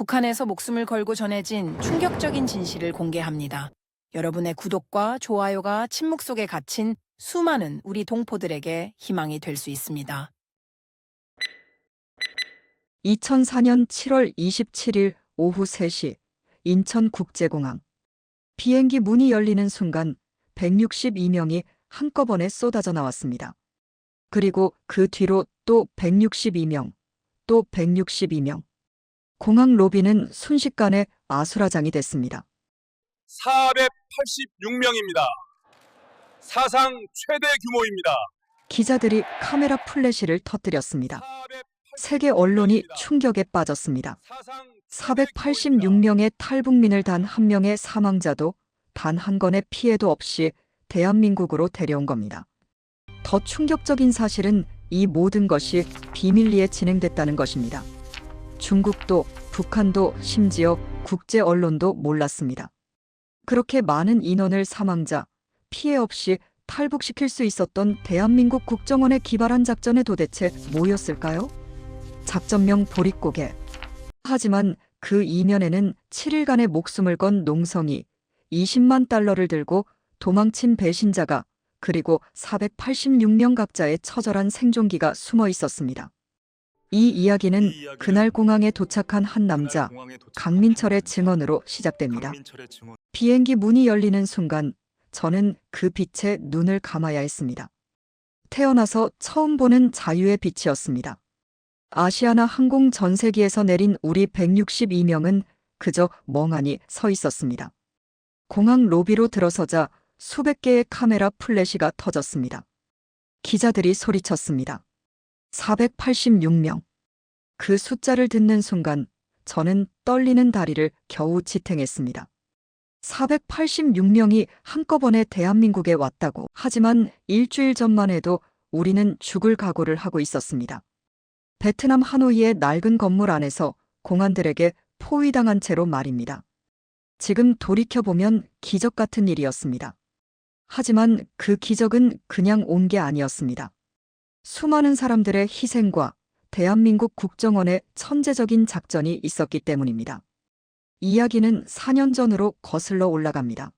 북한에서 목숨을 걸고 전해진 충격적인 진실을 공개합니다. 여러분의 구독과 좋아요가 침묵 속에 갇힌 수많은 우리 동포들에게 희망이 될 수 있습니다. 2004년 7월 27일 오후 3시 인천국제공항. 비행기 문이 열리는 순간 162명이 한꺼번에 쏟아져 나왔습니다. 그리고 그 뒤로 또 162명, 또 162명. 공항 로비는 순식간에 아수라장이 됐습니다. 486명입니다. 사상 최대 규모입니다. 기자들이 카메라 플래시를 터뜨렸습니다. 세계 언론이 충격에 빠졌습니다. 486명의 탈북민을 단 한 명의 사망자도 단 한 건의 피해도 없이 대한민국으로 데려온 겁니다. 더 충격적인 사실은 이 모든 것이 비밀리에 진행됐다는 것입니다. 중국도, 북한도, 심지어 국제 언론도 몰랐습니다. 그렇게 많은 인원을 사망자, 피해 없이 탈북시킬 수 있었던 대한민국 국정원의 기발한 작전에 도대체 뭐였을까요? 작전명 보릿고개. 하지만 그 이면에는 7일간의 목숨을 건 농성이, 20만 달러를 들고 도망친 배신자가, 그리고 486명 각자의 처절한 생존기가 숨어 있었습니다. 이 이야기는 그날 공항에 도착한 한 남자, 강민철의 증언으로 시작됩니다. 비행기 문이 열리는 순간 저는 그 빛에 눈을 감아야 했습니다. 태어나서 처음 보는 자유의 빛이었습니다. 아시아나 항공 전세기에서 내린 우리 162명은 그저 멍하니 서 있었습니다. 공항 로비로 들어서자 수백 개의 카메라 플래시가 터졌습니다. 기자들이 소리쳤습니다. 486명. 그 숫자를 듣는 순간 저는 떨리는 다리를 겨우 지탱했습니다. 486명이 한꺼번에 대한민국에 왔다고. 하지만 일주일 전만 해도 우리는 죽을 각오를 하고 있었습니다. 베트남 하노이의 낡은 건물 안에서 공안들에게 포위당한 채로 말입니다. 지금 돌이켜보면 기적 같은 일이었습니다. 하지만 그 기적은 그냥 온 게 아니었습니다. 수많은 사람들의 희생과 대한민국 국정원의 천재적인 작전이 있었기 때문입니다. 이야기는 4년 전으로 거슬러 올라갑니다.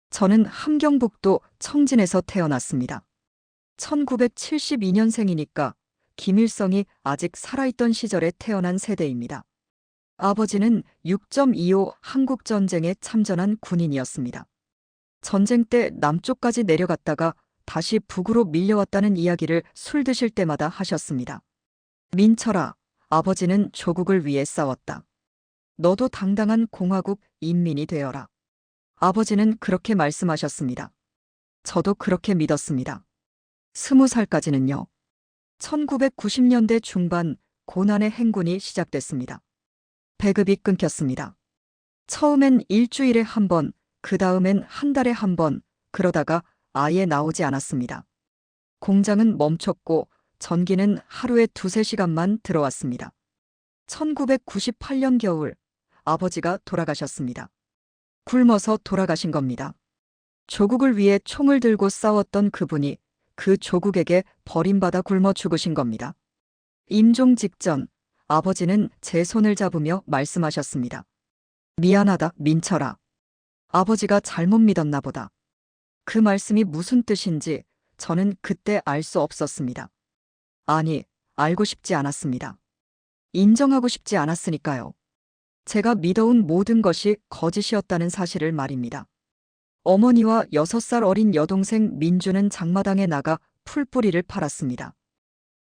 저는 함경북도 청진에서 태어났습니다. 1972년생이니까 김일성이 아직 살아있던 시절에 태어난 세대입니다. 아버지는 6.25 한국전쟁에 참전한 군인이었습니다. 전쟁 때 남쪽까지 내려갔다가 다시 북으로 밀려왔다는 이야기를 술 드실 때마다 하셨습니다. 민철아, 아버지는 조국을 위해 싸웠다. 너도 당당한 공화국 인민이 되어라. 아버지는 그렇게 말씀하셨습니다. 저도 그렇게 믿었습니다. 20살까지는요. 1990년대 중반 고난의 행군이 시작됐습니다. 배급이 끊겼습니다. 처음엔 일주일에 한 번, 그 다음엔 한 달에 한 번, 그러다가 아예 나오지 않았습니다. 공장은 멈췄고 전기는 하루에 2~3시간만 들어왔습니다. 1998년 겨울, 아버지가 돌아가셨습니다. 굶어서 돌아가신 겁니다. 조국을 위해 총을 들고 싸웠던 그분이 그 조국에게 버림받아 굶어 죽으신 겁니다. 임종 직전, 아버지는 제 손을 잡으며 말씀하셨습니다. 미안하다, 민철아. 아버지가 잘못 믿었나 보다. 그 말씀이 무슨 뜻인지 저는 그때 알 수 없었습니다. 아니, 알고 싶지 않았습니다. 인정하고 싶지 않았으니까요. 제가 믿어온 모든 것이 거짓이었다는 사실을 말입니다. 어머니와 6살 어린 여동생 민주는 장마당에 나가 풀뿌리를 팔았습니다.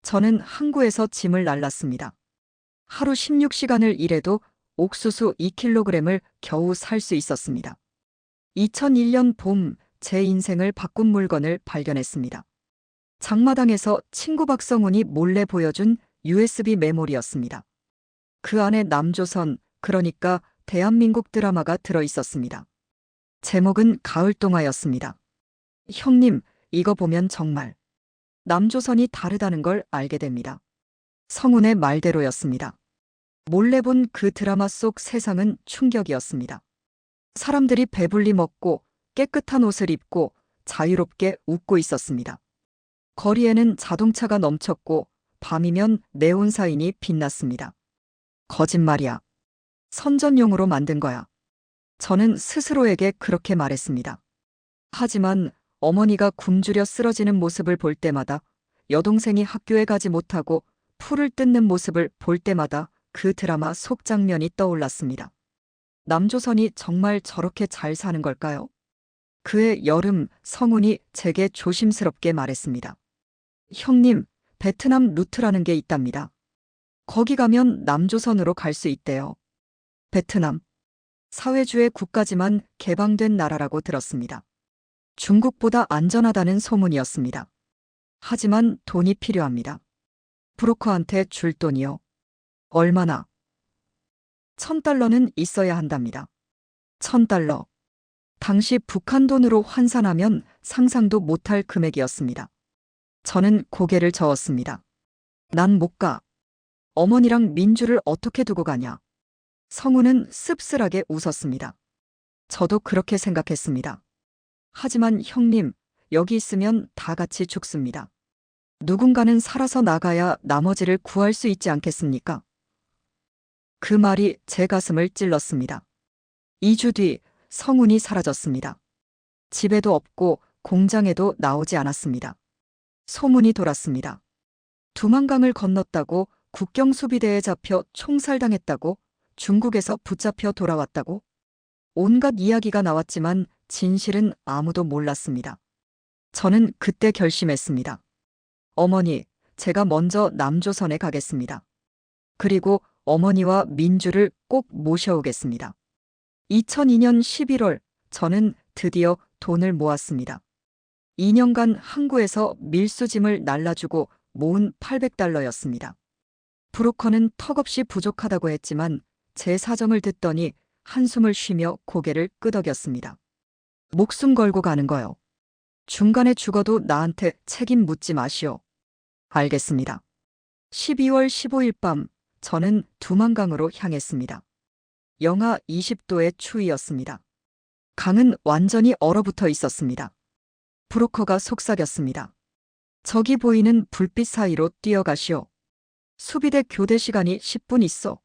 저는 항구에서 짐을 날랐습니다. 하루 16시간을 일해도 옥수수 2kg을 겨우 살 수 있었습니다. 2001년 봄, 제 인생을 바꾼 물건을 발견했습니다. 장마당에서 친구 박성훈이 몰래 보여준 USB 메모리였습니다. 그 안에 남조선, 그러니까 대한민국 드라마가 들어있었습니다. 제목은 가을동화였습니다. 형님, 이거 보면 정말 남조선이 다르다는 걸 알게 됩니다. 성훈의 말대로였습니다. 몰래 본 그 드라마 속 세상은 충격이었습니다. 사람들이 배불리 먹고 깨끗한 옷을 입고 자유롭게 웃고 있었습니다. 거리에는 자동차가 넘쳤고 밤이면 네온 사인이 빛났습니다. 거짓말이야. 선전용으로 만든 거야. 저는 스스로에게 그렇게 말했습니다. 하지만 어머니가 굶주려 쓰러지는 모습을 볼 때마다, 여동생이 학교에 가지 못하고 풀을 뜯는 모습을 볼 때마다 그 드라마 속 장면이 떠올랐습니다. 남조선이 정말 저렇게 잘 사는 걸까요? 그해 여름, 성훈이 제게 조심스럽게 말했습니다. 형님, 베트남 루트라는 게 있답니다. 거기 가면 남조선으로 갈 수 있대요. 베트남. 사회주의 국가지만 개방된 나라라고 들었습니다. 중국보다 안전하다는 소문이었습니다. 하지만 돈이 필요합니다. 브로커한테 줄 돈이요. 얼마나? 1,000달러는 있어야 한답니다. 1,000달러. 당시 북한 돈으로 환산하면 상상도 못할 금액이었습니다. 저는 고개를 저었습니다. 난 못 가. 어머니랑 민주를 어떻게 두고 가냐? 성우는 씁쓸하게 웃었습니다. 저도 그렇게 생각했습니다. 하지만 형님, 여기 있으면 다 같이 죽습니다. 누군가는 살아서 나가야 나머지를 구할 수 있지 않겠습니까? 그 말이 제 가슴을 찔렀습니다. 2주 뒤 성훈이 사라졌습니다. 집에도 없고 공장에도 나오지 않았습니다. 소문이 돌았습니다. 두만강을 건넜다고, 국경 수비대에 잡혀 총살당했다고, 중국에서 붙잡혀 돌아왔다고. 온갖 이야기가 나왔지만 진실은 아무도 몰랐습니다. 저는 그때 결심했습니다. 어머니, 제가 먼저 남조선에 가겠습니다. 그리고 어머니와 민주를 꼭 모셔오겠습니다. 2002년 11월, 저는 드디어 돈을 모았습니다. 2년간 항구에서 밀수짐을 날라주고 모은 800달러였습니다. 브로커는 턱없이 부족하다고 했지만 제 사정을 듣더니 한숨을 쉬며 고개를 끄덕였습니다. 목숨 걸고 가는 거요. 중간에 죽어도 나한테 책임 묻지 마시오. 알겠습니다. 12월 15일 밤, 저는 두만강으로 향했습니다. 영하 20도의 추위였습니다. 강은 완전히 얼어붙어 있었습니다. 브로커가 속삭였습니다. 저기 보이는 불빛 사이로 뛰어가시오. 수비대 교대 시간이 10분 있어.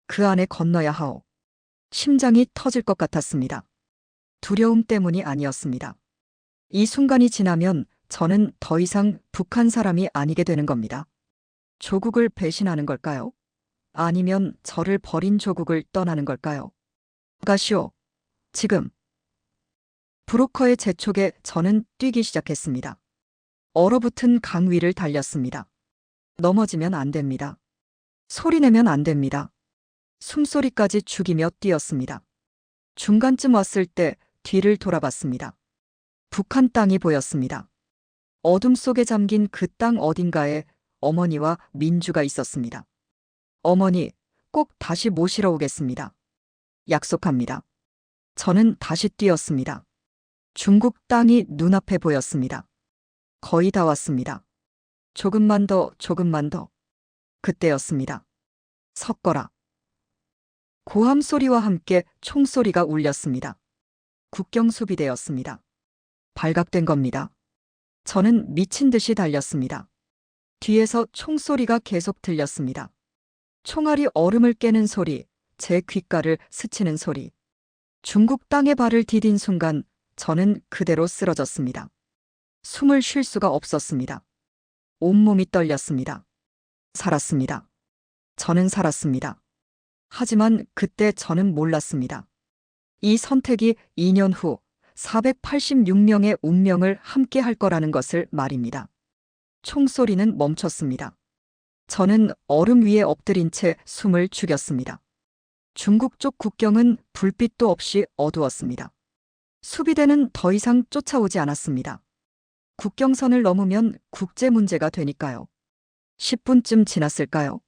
그 안에 건너야 하오. 심장이 터질 것 같았습니다. 두려움 때문이 아니었습니다. 이 순간이 지나면 저는 더 이상 북한 사람이 아니게 되는 겁니다. 조국을 배신하는 걸까요? 아니면 저를 버린 조국을 떠나는 걸까요? 가시오. 지금. 브로커의 재촉에 저는 뛰기 시작했습니다. 얼어붙은 강 위를 달렸습니다. 넘어지면 안 됩니다. 소리내면 안 됩니다. 숨소리까지 죽이며 뛰었습니다. 중간쯤 왔을 때 뒤를 돌아봤습니다. 북한 땅이 보였습니다. 어둠 속에 잠긴 그 땅 어딘가에 어머니와 민주가 있었습니다. 어머니, 꼭 다시 모시러 오겠습니다. 약속합니다. 저는 다시 뛰었습니다. 중국 땅이 눈앞에 보였습니다. 거의 다 왔습니다. 조금만 더, 조금만 더. 그때였습니다. 섞어라. 고함 소리와 함께 총소리가 울렸습니다. 국경수비대였습니다. 발각된 겁니다. 저는 미친 듯이 달렸습니다. 뒤에서 총소리가 계속 들렸습니다. 총알이 얼음을 깨는 소리, 제 귓가를 스치는 소리. 중국 땅에 발을 디딘 순간 저는 그대로 쓰러졌습니다. 숨을 쉴 수가 없었습니다. 온몸이 떨렸습니다. 살았습니다. 저는 살았습니다. 하지만 그때 저는 몰랐습니다. 이 선택이 2년 후 486명의 운명을 함께 할 거라는 것을 말입니다. 총소리는 멈췄습니다. 저는 얼음 위에 엎드린 채 숨을 죽였습니다. 중국 쪽 국경은 불빛도 없이 어두웠습니다. 수비대는 더 이상 쫓아오지 않았습니다. 국경선을 넘으면 국제 문제가 되니까요. 10분쯤 지났을까요?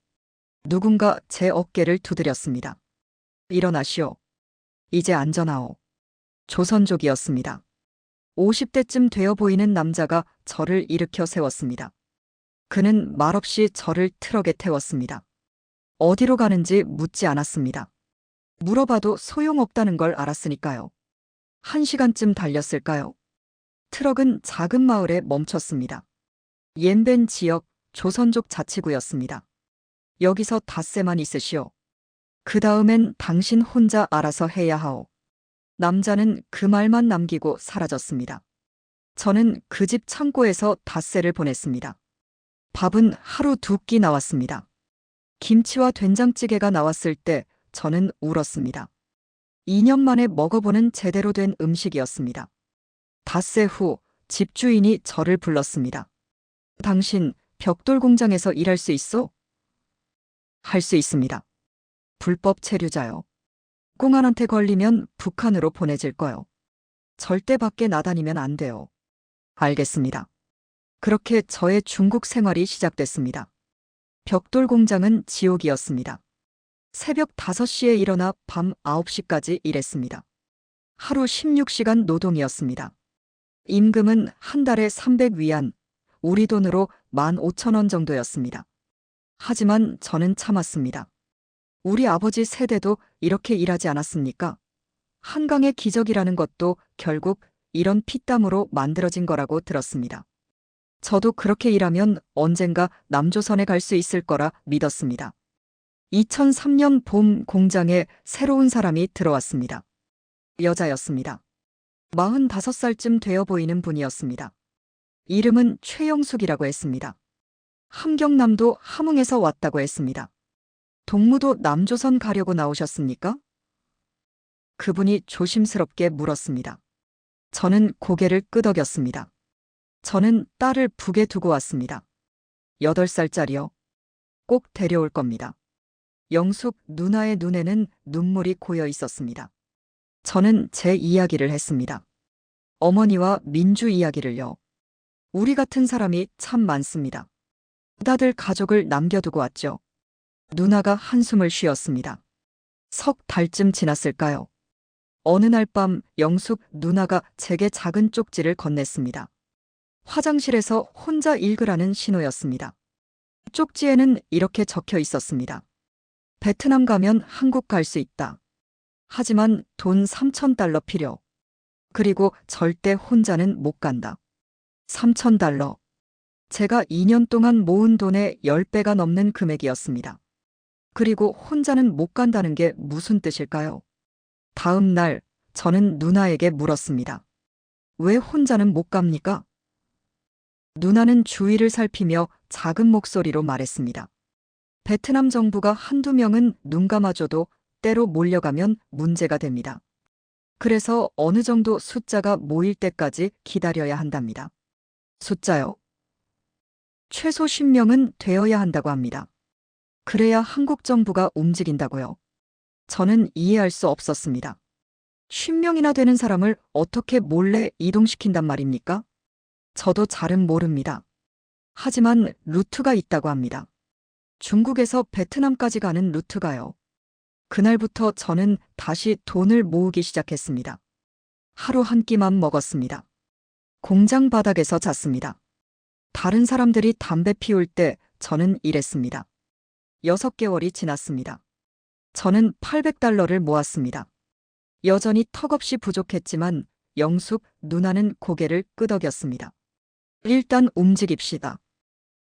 누군가 제 어깨를 두드렸습니다. 일어나시오. 이제 안전하오. 조선족이었습니다. 50대쯤 되어 보이는 남자가 저를 일으켜 세웠습니다. 그는 말없이 저를 트럭에 태웠습니다. 어디로 가는지 묻지 않았습니다. 물어봐도 소용없다는 걸 알았으니까요. 1시간쯤 달렸을까요? 트럭은 작은 마을에 멈췄습니다. 옌벤 지역 조선족 자치구였습니다. 여기서 닷새만 있으시오. 그 다음엔 당신 혼자 알아서 해야 하오. 남자는 그 말만 남기고 사라졌습니다. 저는 그 집 창고에서 닷새를 보냈습니다. 밥은 하루 2끼 나왔습니다. 김치와 된장찌개가 나왔을 때 저는 울었습니다. 2년 만에 먹어보는 제대로 된 음식이었습니다. 닷새 후 집주인이 저를 불렀습니다. 당신 벽돌 공장에서 일할 수 있어? 할 수 있습니다. 불법 체류자요. 공안한테 걸리면 북한으로 보내질 거요. 절대 밖에 나다니면 안 돼요. 알겠습니다. 그렇게 저의 중국 생활이 시작됐습니다. 벽돌 공장은 지옥이었습니다. 새벽 5시에 일어나 밤 9시까지 일했습니다. 하루 16시간 노동이었습니다. 임금은 한 달에 300위안, 우리 돈으로 15,000원 정도였습니다. 하지만 저는 참았습니다. 우리 아버지 세대도 이렇게 일하지 않았습니까? 한강의 기적이라는 것도 결국 이런 피땀으로 만들어진 거라고 들었습니다. 저도 그렇게 일하면 언젠가 남조선에 갈 수 있을 거라 믿었습니다. 2003년 봄 공장에 새로운 사람이 들어왔습니다. 여자였습니다. 45살쯤 되어 보이는 분이었습니다. 이름은 최영숙이라고 했습니다. 함경남도 함흥에서 왔다고 했습니다. 동무도 남조선 가려고 나오셨습니까? 그분이 조심스럽게 물었습니다. 저는 고개를 끄덕였습니다. 저는 딸을 북에 두고 왔습니다. 8살짜리요. 꼭 데려올 겁니다. 영숙 누나의 눈에는 눈물이 고여 있었습니다. 저는 제 이야기를 했습니다. 어머니와 민주 이야기를요. 우리 같은 사람이 참 많습니다. 다들 가족을 남겨두고 왔죠. 누나가 한숨을 쉬었습니다. 석 달쯤 지났을까요? 어느 날 밤 영숙 누나가 제게 작은 쪽지를 건넸습니다. 화장실에서 혼자 읽으라는 신호였습니다. 쪽지에는 이렇게 적혀 있었습니다. 베트남 가면 한국 갈 수 있다. 하지만 돈 3,000달러 필요. 그리고 절대 혼자는 못 간다. 3,000달러. 제가 2년 동안 모은 돈의 10배가 넘는 금액이었습니다. 그리고 혼자는 못 간다는 게 무슨 뜻일까요? 다음 날 저는 누나에게 물었습니다. 왜 혼자는 못 갑니까? 누나는 주위를 살피며 작은 목소리로 말했습니다. 베트남 정부가 한두 명은 눈 감아줘도 때로 몰려가면 문제가 됩니다. 그래서 어느 정도 숫자가 모일 때까지 기다려야 한답니다. 숫자요? 최소 10명은 되어야 한다고 합니다. 그래야 한국 정부가 움직인다고요. 저는 이해할 수 없었습니다. 10명이나 되는 사람을 어떻게 몰래 이동시킨단 말입니까? 저도 잘은 모릅니다. 하지만 루트가 있다고 합니다. 중국에서 베트남까지 가는 루트가요. 그날부터 저는 다시 돈을 모으기 시작했습니다. 하루 한 끼만 먹었습니다. 공장 바닥에서 잤습니다. 다른 사람들이 담배 피울 때 저는 일했습니다. 6개월이 지났습니다. 저는 800달러를 모았습니다. 여전히 턱없이 부족했지만 영숙 누나는 고개를 끄덕였습니다. 일단 움직입시다.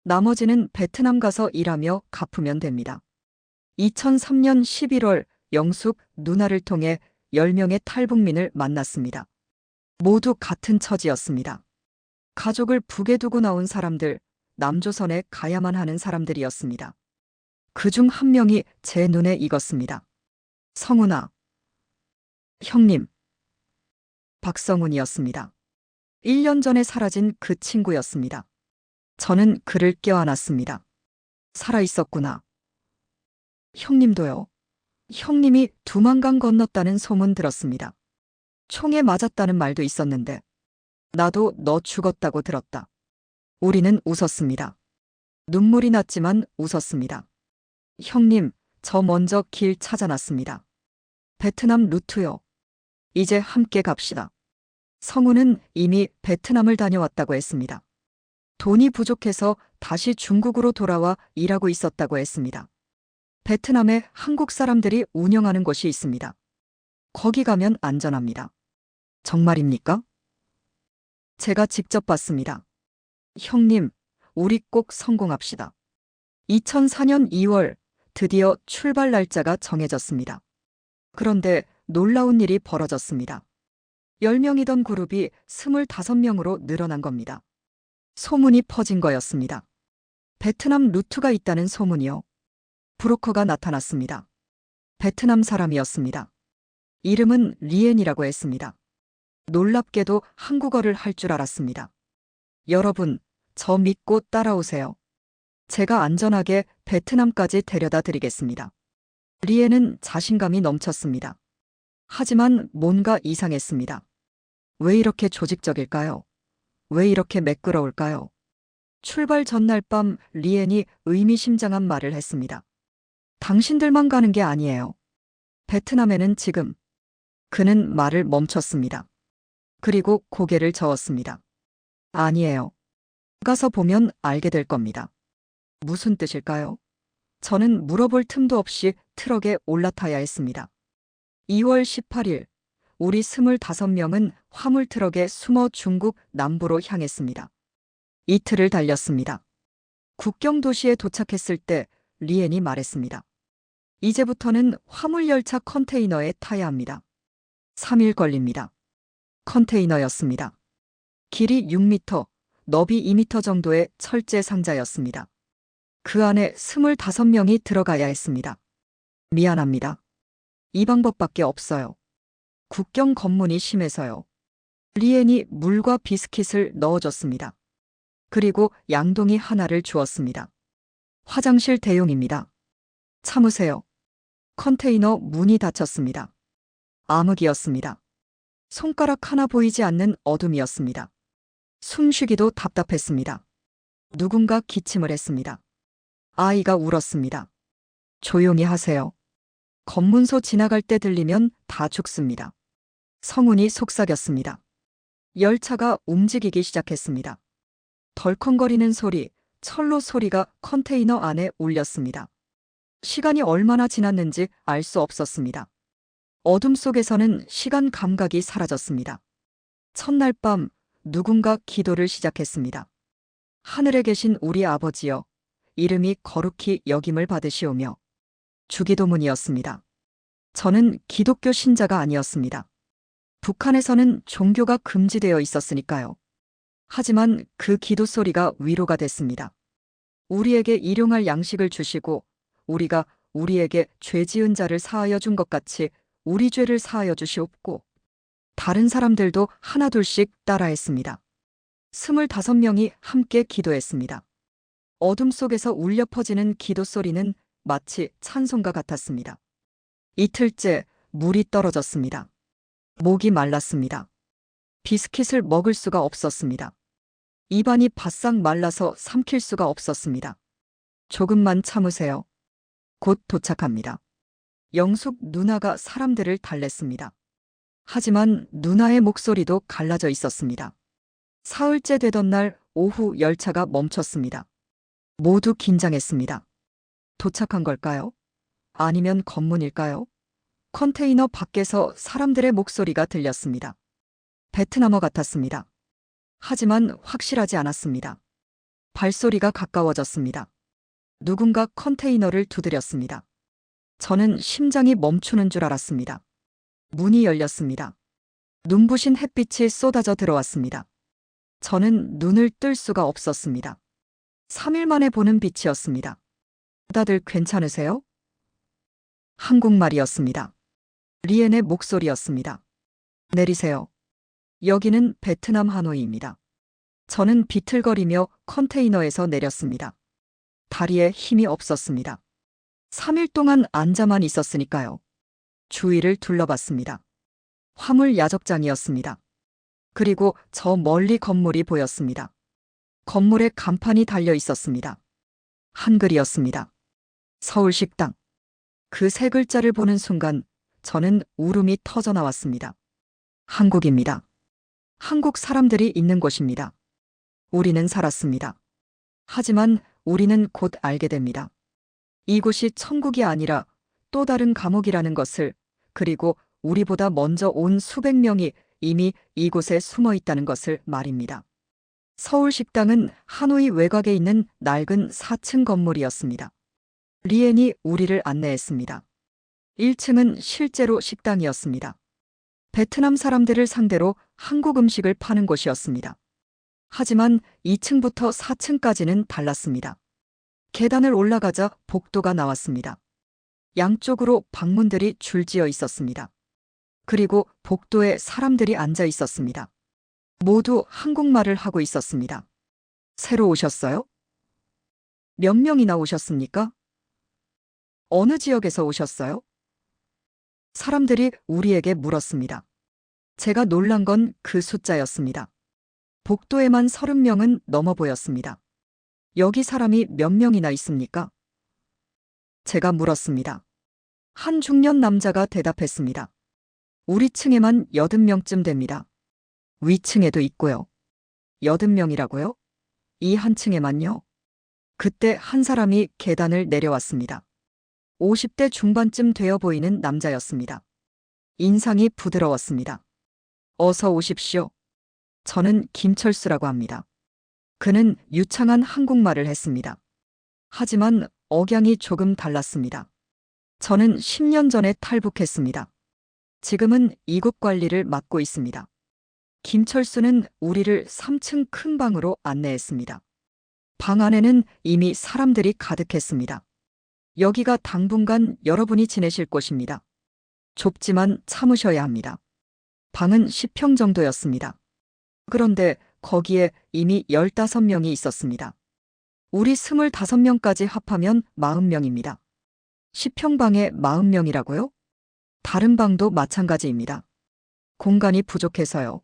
나머지는 베트남 가서 일하며 갚으면 됩니다. 2003년 11월 영숙 누나를 통해 10명의 탈북민을 만났습니다. 모두 같은 처지였습니다. 가족을 북에 두고 나온 사람들, 남조선에 가야만 하는 사람들이었습니다. 그중 한 명이 제 눈에 익었습니다. 성훈아. 형님. 박성훈이었습니다. 1년 전에 사라진 그 친구였습니다. 저는 그를 껴안았습니다. 살아있었구나. 형님도요. 형님이 두만강 건넜다는 소문 들었습니다. 총에 맞았다는 말도 있었는데 나도 너 죽었다고 들었다. 우리는 웃었습니다. 눈물이 났지만 웃었습니다. 형님, 저 먼저 길 찾아놨습니다. 베트남 루트요. 이제 함께 갑시다. 성우는 이미 베트남을 다녀왔다고 했습니다. 돈이 부족해서 다시 중국으로 돌아와 일하고 있었다고 했습니다. 베트남에 한국 사람들이 운영하는 곳이 있습니다. 거기 가면 안전합니다. 정말입니까? 제가 직접 봤습니다. 형님, 우리 꼭 성공합시다. 2004년 2월 드디어 출발 날짜가 정해졌습니다. 그런데 놀라운 일이 벌어졌습니다. 10명이던 그룹이 25명으로 늘어난 겁니다. 소문이 퍼진 거였습니다. 베트남 루트가 있다는 소문이요. 브로커가 나타났습니다. 베트남 사람이었습니다. 이름은 리엔이라고 했습니다. 놀랍게도 한국어를 할 줄 알았습니다. 여러분, 저 믿고 따라오세요. 제가 안전하게 베트남까지 데려다 드리겠습니다. 리엔은 자신감이 넘쳤습니다. 하지만 뭔가 이상했습니다. 왜 이렇게 조직적일까요? 왜 이렇게 매끄러울까요? 출발 전날 밤 리엔이 의미심장한 말을 했습니다. 당신들만 가는 게 아니에요. 베트남에는 지금. 그는 말을 멈췄습니다. 그리고 고개를 저었습니다. 아니에요. 가서 보면 알게 될 겁니다. 무슨 뜻일까요? 저는 물어볼 틈도 없이 트럭에 올라타야 했습니다. 2월 18일, 우리 25명은 화물 트럭에 숨어 중국 남부로 향했습니다. 이틀을 달렸습니다. 국경 도시에 도착했을 때 리엔이 말했습니다. 이제부터는 화물 열차 컨테이너에 타야 합니다. 3일 걸립니다. 컨테이너였습니다. 길이 6m, 너비 2m 정도의 철제 상자였습니다. 그 안에 25명이 들어가야 했습니다. 미안합니다. 이 방법밖에 없어요. 국경 검문이 심해서요. 리엔이 물과 비스킷을 넣어줬습니다. 그리고 양동이 하나를 주었습니다. 화장실 대용입니다. 참으세요. 컨테이너 문이 닫혔습니다. 암흑이었습니다. 손가락 하나 보이지 않는 어둠이었습니다. 숨쉬기도 답답했습니다. 누군가 기침을 했습니다. 아이가 울었습니다. 조용히 하세요. 검문소 지나갈 때 들리면 다 죽습니다. 성운이 속삭였습니다. 열차가 움직이기 시작했습니다. 덜컹거리는 소리, 철로 소리가 컨테이너 안에 울렸습니다. 시간이 얼마나 지났는지 알 수 없었습니다. 어둠 속에서는 시간 감각이 사라졌습니다. 첫날 밤 누군가 기도를 시작했습니다. 하늘에 계신 우리 아버지여, 이름이 거룩히 여김을 받으시오며. 주기도문이었습니다. 저는 기독교 신자가 아니었습니다. 북한에서는 종교가 금지되어 있었으니까요. 하지만 그 기도 소리가 위로가 됐습니다. 우리에게 일용할 양식을 주시고 우리가 우리에게 죄 지은 자를 사하여 준 것 같이 우리 죄를 사하여 주시옵고. 다른 사람들도 하나둘씩 따라했습니다. 25명이 함께 기도했습니다. 어둠 속에서 울려 퍼지는 기도 소리는 마치 찬송가 같았습니다. 이틀째 물이 떨어졌습니다. 목이 말랐습니다. 비스킷을 먹을 수가 없었습니다. 입안이 바싹 말라서 삼킬 수가 없었습니다. 조금만 참으세요. 곧 도착합니다. 영숙 누나가 사람들을 달랬습니다. 하지만 누나의 목소리도 갈라져 있었습니다. 사흘째 되던 날 오후 열차가 멈췄습니다. 모두 긴장했습니다. 도착한 걸까요? 아니면 검문일까요? 컨테이너 밖에서 사람들의 목소리가 들렸습니다. 베트남어 같았습니다. 하지만 확실하지 않았습니다. 발소리가 가까워졌습니다. 누군가 컨테이너를 두드렸습니다. 저는 심장이 멈추는 줄 알았습니다. 문이 열렸습니다. 눈부신 햇빛이 쏟아져 들어왔습니다. 저는 눈을 뜰 수가 없었습니다. 3일 만에 보는 빛이었습니다. 다들 괜찮으세요? 한국말이었습니다. 리엔의 목소리였습니다. 내리세요. 여기는 베트남 하노이입니다. 저는 비틀거리며 컨테이너에서 내렸습니다. 다리에 힘이 없었습니다. 3일 동안 앉아만 있었으니까요. 주위를 둘러봤습니다. 화물 야적장이었습니다. 그리고 저 멀리 건물이 보였습니다. 건물에 간판이 달려 있었습니다. 한글이었습니다. 서울식당. 그 세 글자를 보는 순간 저는 울음이 터져 나왔습니다. 한국입니다. 한국 사람들이 있는 곳입니다. 우리는 살았습니다. 하지만 우리는 곧 알게 됩니다. 이곳이 천국이 아니라 또 다른 감옥이라는 것을, 그리고 우리보다 먼저 온 수백 명이 이미 이곳에 숨어 있다는 것을 말입니다. 서울식당은 하노이 외곽에 있는 낡은 4층 건물이었습니다. 리엔이 우리를 안내했습니다. 1층은 실제로 식당이었습니다. 베트남 사람들을 상대로 한국 음식을 파는 곳이었습니다. 하지만 2층부터 4층까지는 달랐습니다. 계단을 올라가자 복도가 나왔습니다. 양쪽으로 방문들이 줄지어 있었습니다. 그리고 복도에 사람들이 앉아 있었습니다. 모두 한국말을 하고 있었습니다. 새로 오셨어요? 몇 명이나 오셨습니까? 어느 지역에서 오셨어요? 사람들이 우리에게 물었습니다. 제가 놀란 건 그 숫자였습니다. 복도에만 30명은 넘어 보였습니다. 여기 사람이 몇 명이나 있습니까? 제가 물었습니다. 한 중년 남자가 대답했습니다. 우리 층에만 80명쯤 됩니다. 위층에도 있고요. 80명이라고요? 이 한 층에만요? 그때 한 사람이 계단을 내려왔습니다. 50대 중반쯤 되어 보이는 남자였습니다. 인상이 부드러웠습니다. 어서 오십시오. 저는 김철수라고 합니다. 그는 유창한 한국말을 했습니다. 하지만 억양이 조금 달랐습니다. 저는 10년 전에 탈북했습니다. 지금은 이국 관리를 맡고 있습니다. 김철수는 우리를 3층 큰 방으로 안내했습니다. 방 안에는 이미 사람들이 가득했습니다. 여기가 당분간 여러분이 지내실 곳입니다. 좁지만 참으셔야 합니다. 방은 10평 정도였습니다. 그런데 거기에 이미 15명이 있었습니다. 우리 25명까지 합하면 40명입니다. 10평방에 40명이라고요? 다른 방도 마찬가지입니다. 공간이 부족해서요.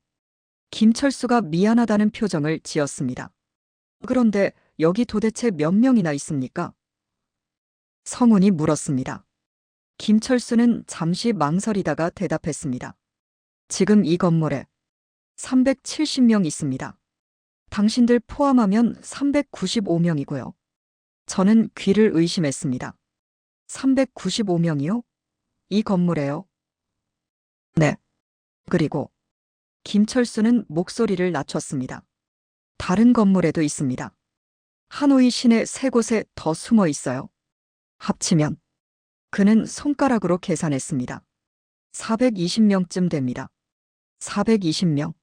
김철수가 미안하다는 표정을 지었습니다. 그런데 여기 도대체 몇 명이나 있습니까? 성훈이 물었습니다. 김철수는 잠시 망설이다가 대답했습니다. 지금 이 건물에 370명 있습니다. 당신들 포함하면 395명이고요. 저는 귀를 의심했습니다. 395명이요? 이 건물에요? 네. 그리고 김철수는 목소리를 낮췄습니다. 다른 건물에도 있습니다. 하노이 시내 3곳에 더 숨어 있어요. 합치면 그는 손가락으로 계산했습니다. 420명쯤 됩니다. 420명.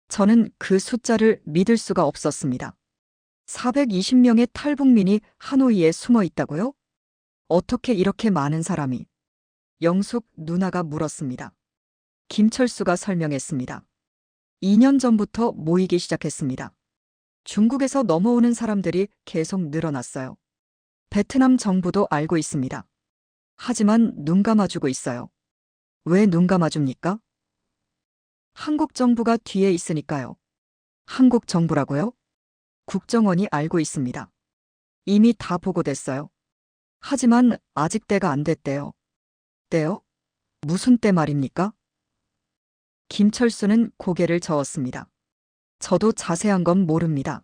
저는 그 숫자를 믿을 수가 없었습니다. 420명의 탈북민이 하노이에 숨어 있다고요? 어떻게 이렇게 많은 사람이? 영숙 누나가 물었습니다. 김철수가 설명했습니다. 2년 전부터 모이기 시작했습니다. 중국에서 넘어오는 사람들이 계속 늘어났어요. 베트남 정부도 알고 있습니다. 하지만 눈 감아주고 있어요. 왜 눈 감아줍니까? 한국 정부가 뒤에 있으니까요. 한국 정부라고요? 국정원이 알고 있습니다. 이미 다 보고됐어요. 하지만 아직 때가 안 됐대요. 때요? 무슨 때 말입니까? 김철수는 고개를 저었습니다. 저도 자세한 건 모릅니다.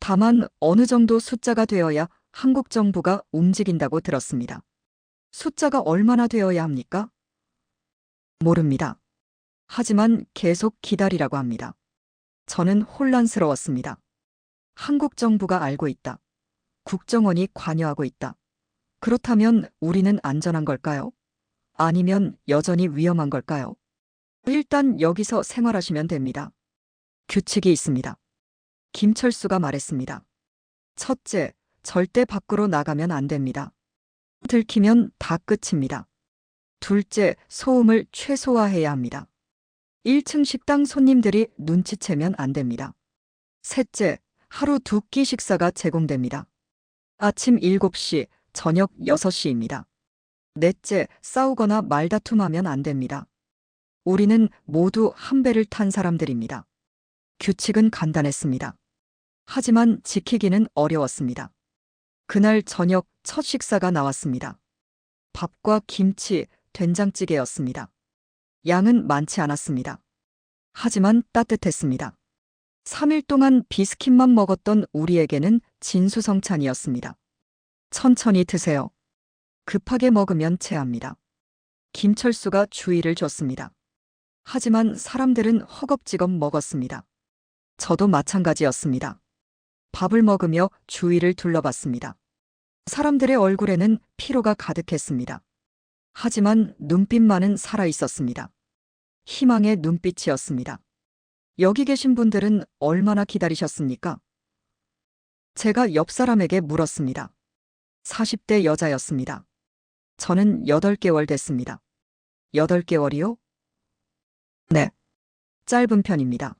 다만 어느 정도 숫자가 되어야 한국 정부가 움직인다고 들었습니다. 숫자가 얼마나 되어야 합니까? 모릅니다. 하지만 계속 기다리라고 합니다. 저는 혼란스러웠습니다. 한국 정부가 알고 있다. 국정원이 관여하고 있다. 그렇다면 우리는 안전한 걸까요? 아니면 여전히 위험한 걸까요? 일단 여기서 생활하시면 됩니다. 규칙이 있습니다. 김철수가 말했습니다. 첫째, 절대 밖으로 나가면 안 됩니다. 들키면 다 끝입니다. 둘째, 소음을 최소화해야 합니다. 1층 식당 손님들이 눈치채면 안 됩니다. 셋째, 하루 2끼 식사가 제공됩니다. 아침 7시, 저녁 6시입니다. 넷째, 싸우거나 말다툼하면 안 됩니다. 우리는 모두 한 배를 탄 사람들입니다. 규칙은 간단했습니다. 하지만 지키기는 어려웠습니다. 그날 저녁 첫 식사가 나왔습니다. 밥과 김치, 된장찌개였습니다. 양은 많지 않았습니다. 하지만 따뜻했습니다. 3일 동안 비스킷만 먹었던 우리에게는 진수성찬이었습니다. 천천히 드세요. 급하게 먹으면 체합니다. 김철수가 주의를 줬습니다. 하지만 사람들은 허겁지겁 먹었습니다. 저도 마찬가지였습니다. 밥을 먹으며 주위를 둘러봤습니다. 사람들의 얼굴에는 피로가 가득했습니다. 하지만 눈빛만은 살아 있었습니다. 희망의 눈빛이었습니다. 여기 계신 분들은 얼마나 기다리셨습니까? 제가 옆 사람에게 물었습니다. 40대 여자였습니다. 저는 8개월 됐습니다. 8개월이요? 네. 짧은 편입니다.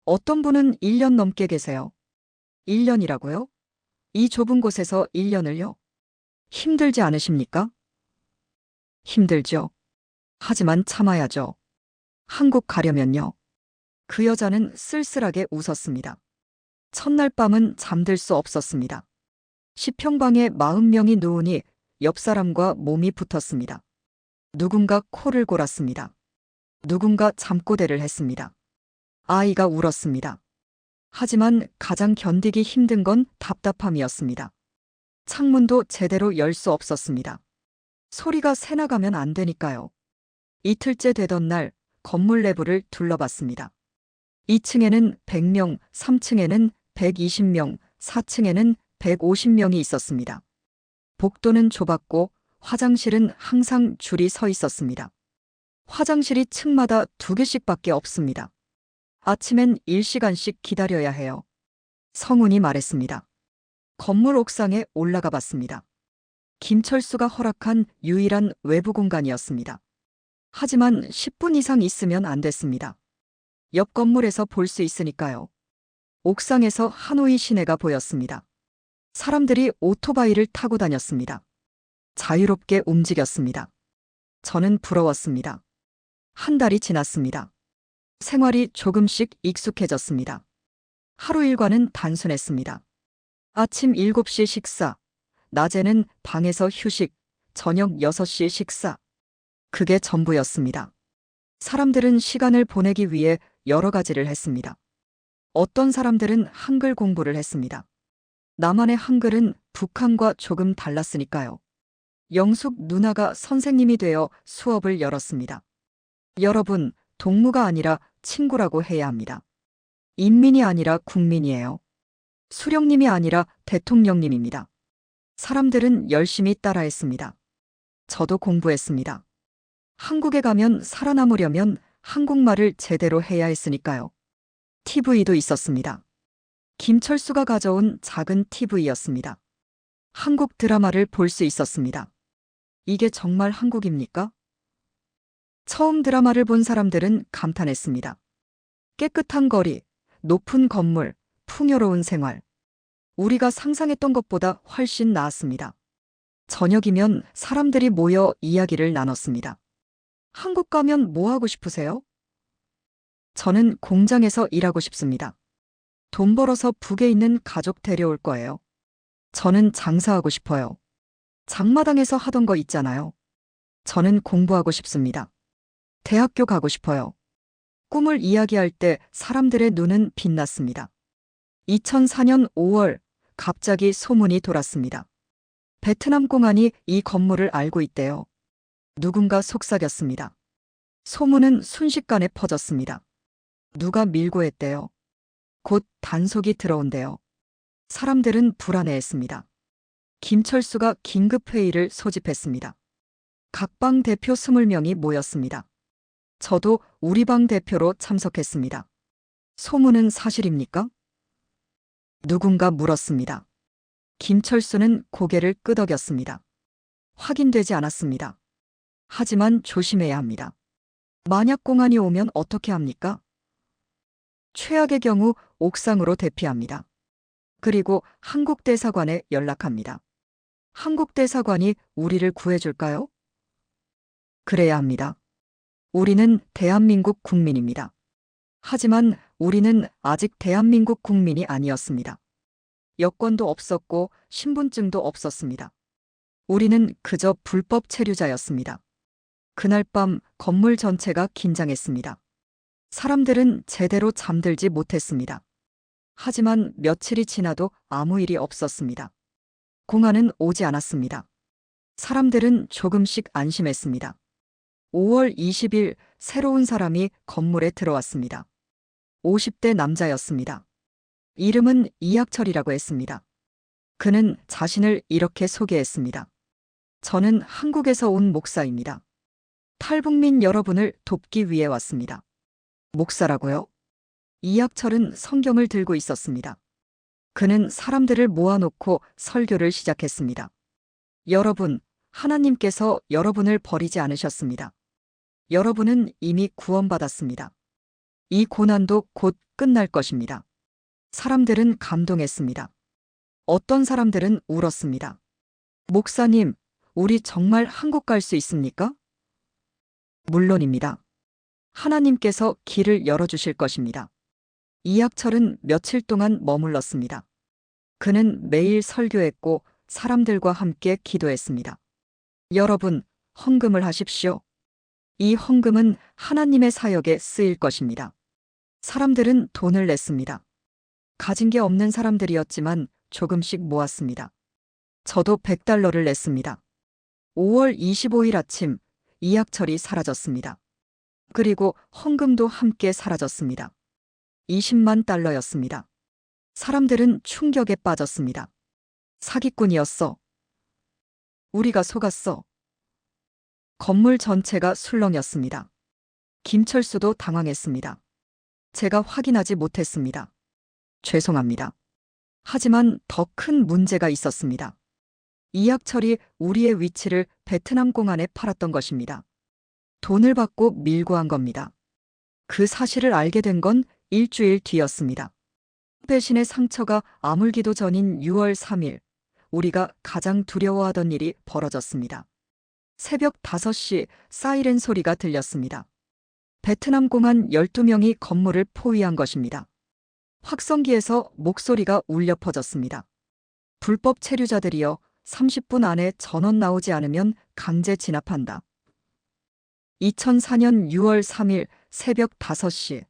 어떤 분은 1년 넘게 계세요. 1년이라고요? 이 좁은 곳에서 1년을요? 힘들지 않으십니까? 힘들죠. 하지만 참아야죠. 한국 가려면요. 그 여자는 쓸쓸하게 웃었습니다. 첫날 밤은 잠들 수 없었습니다. 10평방에 40명이 누우니 옆 사람과 몸이 붙었습니다. 누군가 코를 골았습니다. 누군가 잠꼬대를 했습니다. 아이가 울었습니다. 하지만 가장 견디기 힘든 건 답답함이었습니다. 창문도 제대로 열 수 없었습니다. 소리가 새나가면 안 되니까요. 이틀째 되던 날 건물 내부를 둘러봤습니다. 2층에는 100명, 3층에는 120명, 4층에는 150명이 있었습니다. 복도는 좁았고 화장실은 항상 줄이 서 있었습니다. 화장실이 층마다 2개씩밖에 없습니다. 아침엔 1시간씩 기다려야 해요. 성운이 말했습니다. 건물 옥상에 올라가 봤습니다. 김철수가 허락한 유일한 외부 공간이었습니다. 하지만 10분 이상 있으면 안 됐습니다. 옆 건물에서 볼 수 있으니까요. 옥상에서 하노이 시내가 보였습니다. 사람들이 오토바이를 타고 다녔습니다. 자유롭게 움직였습니다. 저는 부러웠습니다. 한 달이 지났습니다. 생활이 조금씩 익숙해졌습니다. 하루 일과는 단순했습니다. 아침 7시 식사, 낮에는 방에서 휴식, 저녁 6시 식사. 그게 전부였습니다. 사람들은 시간을 보내기 위해 여러 가지를 했습니다. 어떤 사람들은 한글 공부를 했습니다. 나만의 한글은 북한과 조금 달랐으니까요. 영숙 누나가 선생님이 되어 수업을 열었습니다. 여러분, 동무가 아니라 친구라고 해야 합니다. 인민이 아니라 국민이에요. 수령님이 아니라 대통령님입니다. 사람들은 열심히 따라했습니다. 저도 공부했습니다. 한국에 가면 살아남으려면 한국말을 제대로 해야 했으니까요. TV도 있었습니다. 김철수가 가져온 작은 TV였습니다. 한국 드라마를 볼 수 있었습니다. 이게 정말 한국입니까? 처음 드라마를 본 사람들은 감탄했습니다. 깨끗한 거리, 높은 건물, 풍요로운 생활. 우리가 상상했던 것보다 훨씬 나았습니다. 저녁이면 사람들이 모여 이야기를 나눴습니다. 한국 가면 뭐 하고 싶으세요? 저는 공장에서 일하고 싶습니다. 돈 벌어서 북에 있는 가족 데려올 거예요. 저는 장사하고 싶어요. 장마당에서 하던 거 있잖아요. 저는 공부하고 싶습니다. 대학교 가고 싶어요. 꿈을 이야기할 때 사람들의 눈은 빛났습니다. 2004년 5월 갑자기 소문이 돌았습니다. 베트남 공안이 이 건물을 알고 있대요. 누군가 속삭였습니다. 소문은 순식간에 퍼졌습니다. 누가 밀고 했대요. 곧 단속이 들어온대요. 사람들은 불안해했습니다. 김철수가 긴급회의를 소집했습니다. 각 방 대표 20명이 모였습니다. 저도 우리 방 대표로 참석했습니다. 소문은 사실입니까? 누군가 물었습니다. 김철수는 고개를 끄덕였습니다. 확인되지 않았습니다. 하지만 조심해야 합니다. 만약 공안이 오면 어떻게 합니까? 최악의 경우 옥상으로 대피합니다. 그리고 한국 대사관에 연락합니다. 한국 대사관이 우리를 구해줄까요? 그래야 합니다. 우리는 대한민국 국민입니다. 하지만 우리는 아직 대한민국 국민이 아니었습니다. 여권도 없었고 신분증도 없었습니다. 우리는 그저 불법 체류자였습니다. 그날 밤 건물 전체가 긴장했습니다. 사람들은 제대로 잠들지 못했습니다. 하지만 며칠이 지나도 아무 일이 없었습니다. 공안은 오지 않았습니다. 사람들은 조금씩 안심했습니다. 5월 20일 새로운 사람이 건물에 들어왔습니다. 50대 남자였습니다. 이름은 이학철이라고 했습니다. 그는 자신을 이렇게 소개했습니다. 저는 한국에서 온 목사입니다. 탈북민 여러분을 돕기 위해 왔습니다. 목사라고요? 이학철은 성경을 들고 있었습니다. 그는 사람들을 모아놓고 설교를 시작했습니다. 여러분, 하나님께서 여러분을 버리지 않으셨습니다. 여러분은 이미 구원받았습니다. 이 고난도 곧 끝날 것입니다. 사람들은 감동했습니다. 어떤 사람들은 울었습니다. 목사님, 우리 정말 한국 갈 수 있습니까? 물론입니다. 하나님께서 길을 열어주실 것입니다. 이학철은 며칠 동안 머물렀습니다. 그는 매일 설교했고 사람들과 함께 기도했습니다. 여러분, 헌금을 하십시오. 이 헌금은 하나님의 사역에 쓰일 것입니다. 사람들은 돈을 냈습니다. 가진 게 없는 사람들이었지만 조금씩 모았습니다. 저도 $100를 냈습니다. 5월 25일 아침, 이학철이 사라졌습니다. 그리고 헌금도 함께 사라졌습니다. $20만 였습니다. 사람들은 충격에 빠졌습니다. 사기꾼이었어. 우리가 속았어. 건물 전체가 술렁였습니다. 김철수도 당황했습니다. 제가 확인하지 못했습니다. 죄송합니다. 하지만 더 큰 문제가 있었습니다. 이학철이 우리의 위치를 베트남 공안에 팔았던 것입니다. 돈을 받고 밀고 한 겁니다. 그 사실을 알게 된 건 일주일 뒤였습니다. 배신의 상처가 아물기도 전인 6월 3일, 우리가 가장 두려워하던 일이 벌어졌습니다. 새벽 5시 사이렌 소리가 들렸습니다. 베트남 공안 12명이 건물을 포위한 것입니다. 확성기에서 목소리가 울려 퍼졌습니다. 불법 체류자들이여 30분 안에 전원 나오지 않으면 강제 진압한다. 2004년 6월 3일 새벽 5시.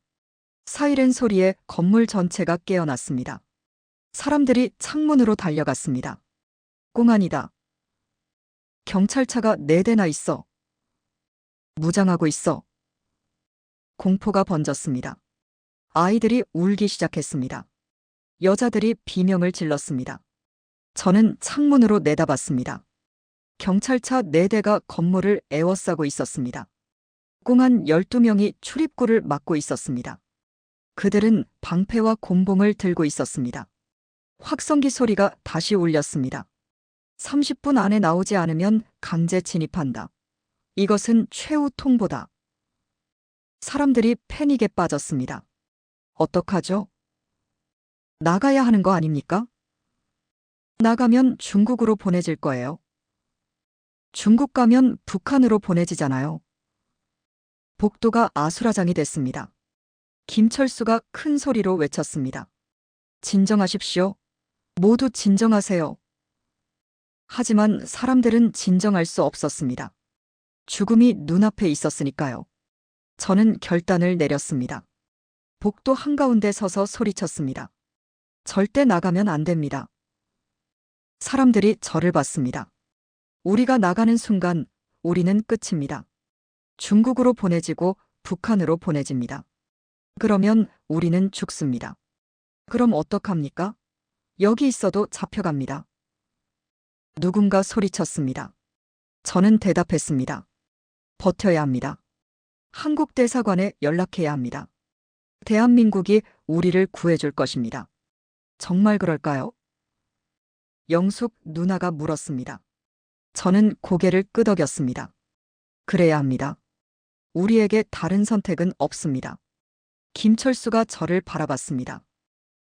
사이렌 소리에 건물 전체가 깨어났습니다. 사람들이 창문으로 달려갔습니다. 공안이다. 경찰차가 4대나 있어. 무장하고 있어. 공포가 번졌습니다. 아이들이 울기 시작했습니다. 여자들이 비명을 질렀습니다. 저는 창문으로 내다봤습니다. 경찰차 4대가 건물을 에워싸고 있었습니다. 공안 12명이 출입구를 막고 있었습니다. 그들은 방패와 곤봉을 들고 있었습니다. 확성기 소리가 다시 울렸습니다. 30분 안에 나오지 않으면 강제 진입한다. 이것은 최후 통보다. 사람들이 패닉에 빠졌습니다. 어떡하죠? 나가야 하는 거 아닙니까? 나가면 중국으로 보내질 거예요. 중국 가면 북한으로 보내지잖아요. 복도가 아수라장이 됐습니다. 김철수가 큰 소리로 외쳤습니다. 진정하십시오. 모두 진정하세요. 하지만 사람들은 진정할 수 없었습니다. 죽음이 눈앞에 있었으니까요. 저는 결단을 내렸습니다. 복도 한가운데 서서 소리쳤습니다. 절대 나가면 안 됩니다. 사람들이 저를 봤습니다. 우리가 나가는 순간 우리는 끝입니다. 중국으로 보내지고 북한으로 보내집니다. 그러면 우리는 죽습니다. 그럼 어떡합니까? 여기 있어도 잡혀갑니다. 누군가 소리쳤습니다. 저는 대답했습니다. 버텨야 합니다. 한국 대사관에 연락해야 합니다. 대한민국이 우리를 구해줄 것입니다. 정말 그럴까요? 영숙 누나가 물었습니다. 저는 고개를 끄덕였습니다. 그래야 합니다. 우리에게 다른 선택은 없습니다. 김철수가 저를 바라봤습니다.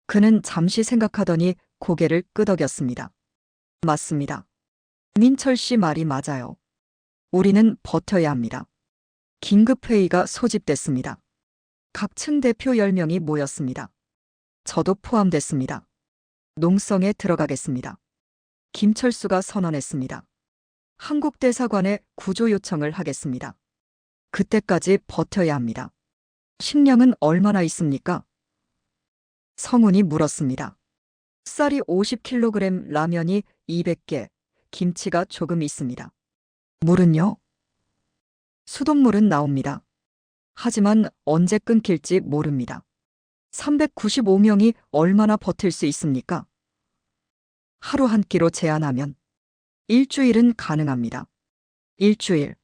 그는 잠시 생각하더니 고개를 끄덕였습니다. 맞습니다. 민철 씨 말이 맞아요. 우리는 버텨야 합니다. 긴급회의가 소집됐습니다. 각 층 대표 10명이 모였습니다. 저도 포함됐습니다. 농성에 들어가겠습니다. 김철수가 선언했습니다. 한국 대사관에 구조 요청을 하겠습니다. 그때까지 버텨야 합니다. 식량은 얼마나 있습니까? 성훈이 물었습니다. 쌀이 50kg, 라면이 200개, 김치가 조금 있습니다. 물은요? 수돗물은 나옵니다. 하지만 언제 끊길지 모릅니다. 395명이 얼마나 버틸 수 있습니까? 하루 한 끼로 제한하면 일주일은 가능합니다. 일주일.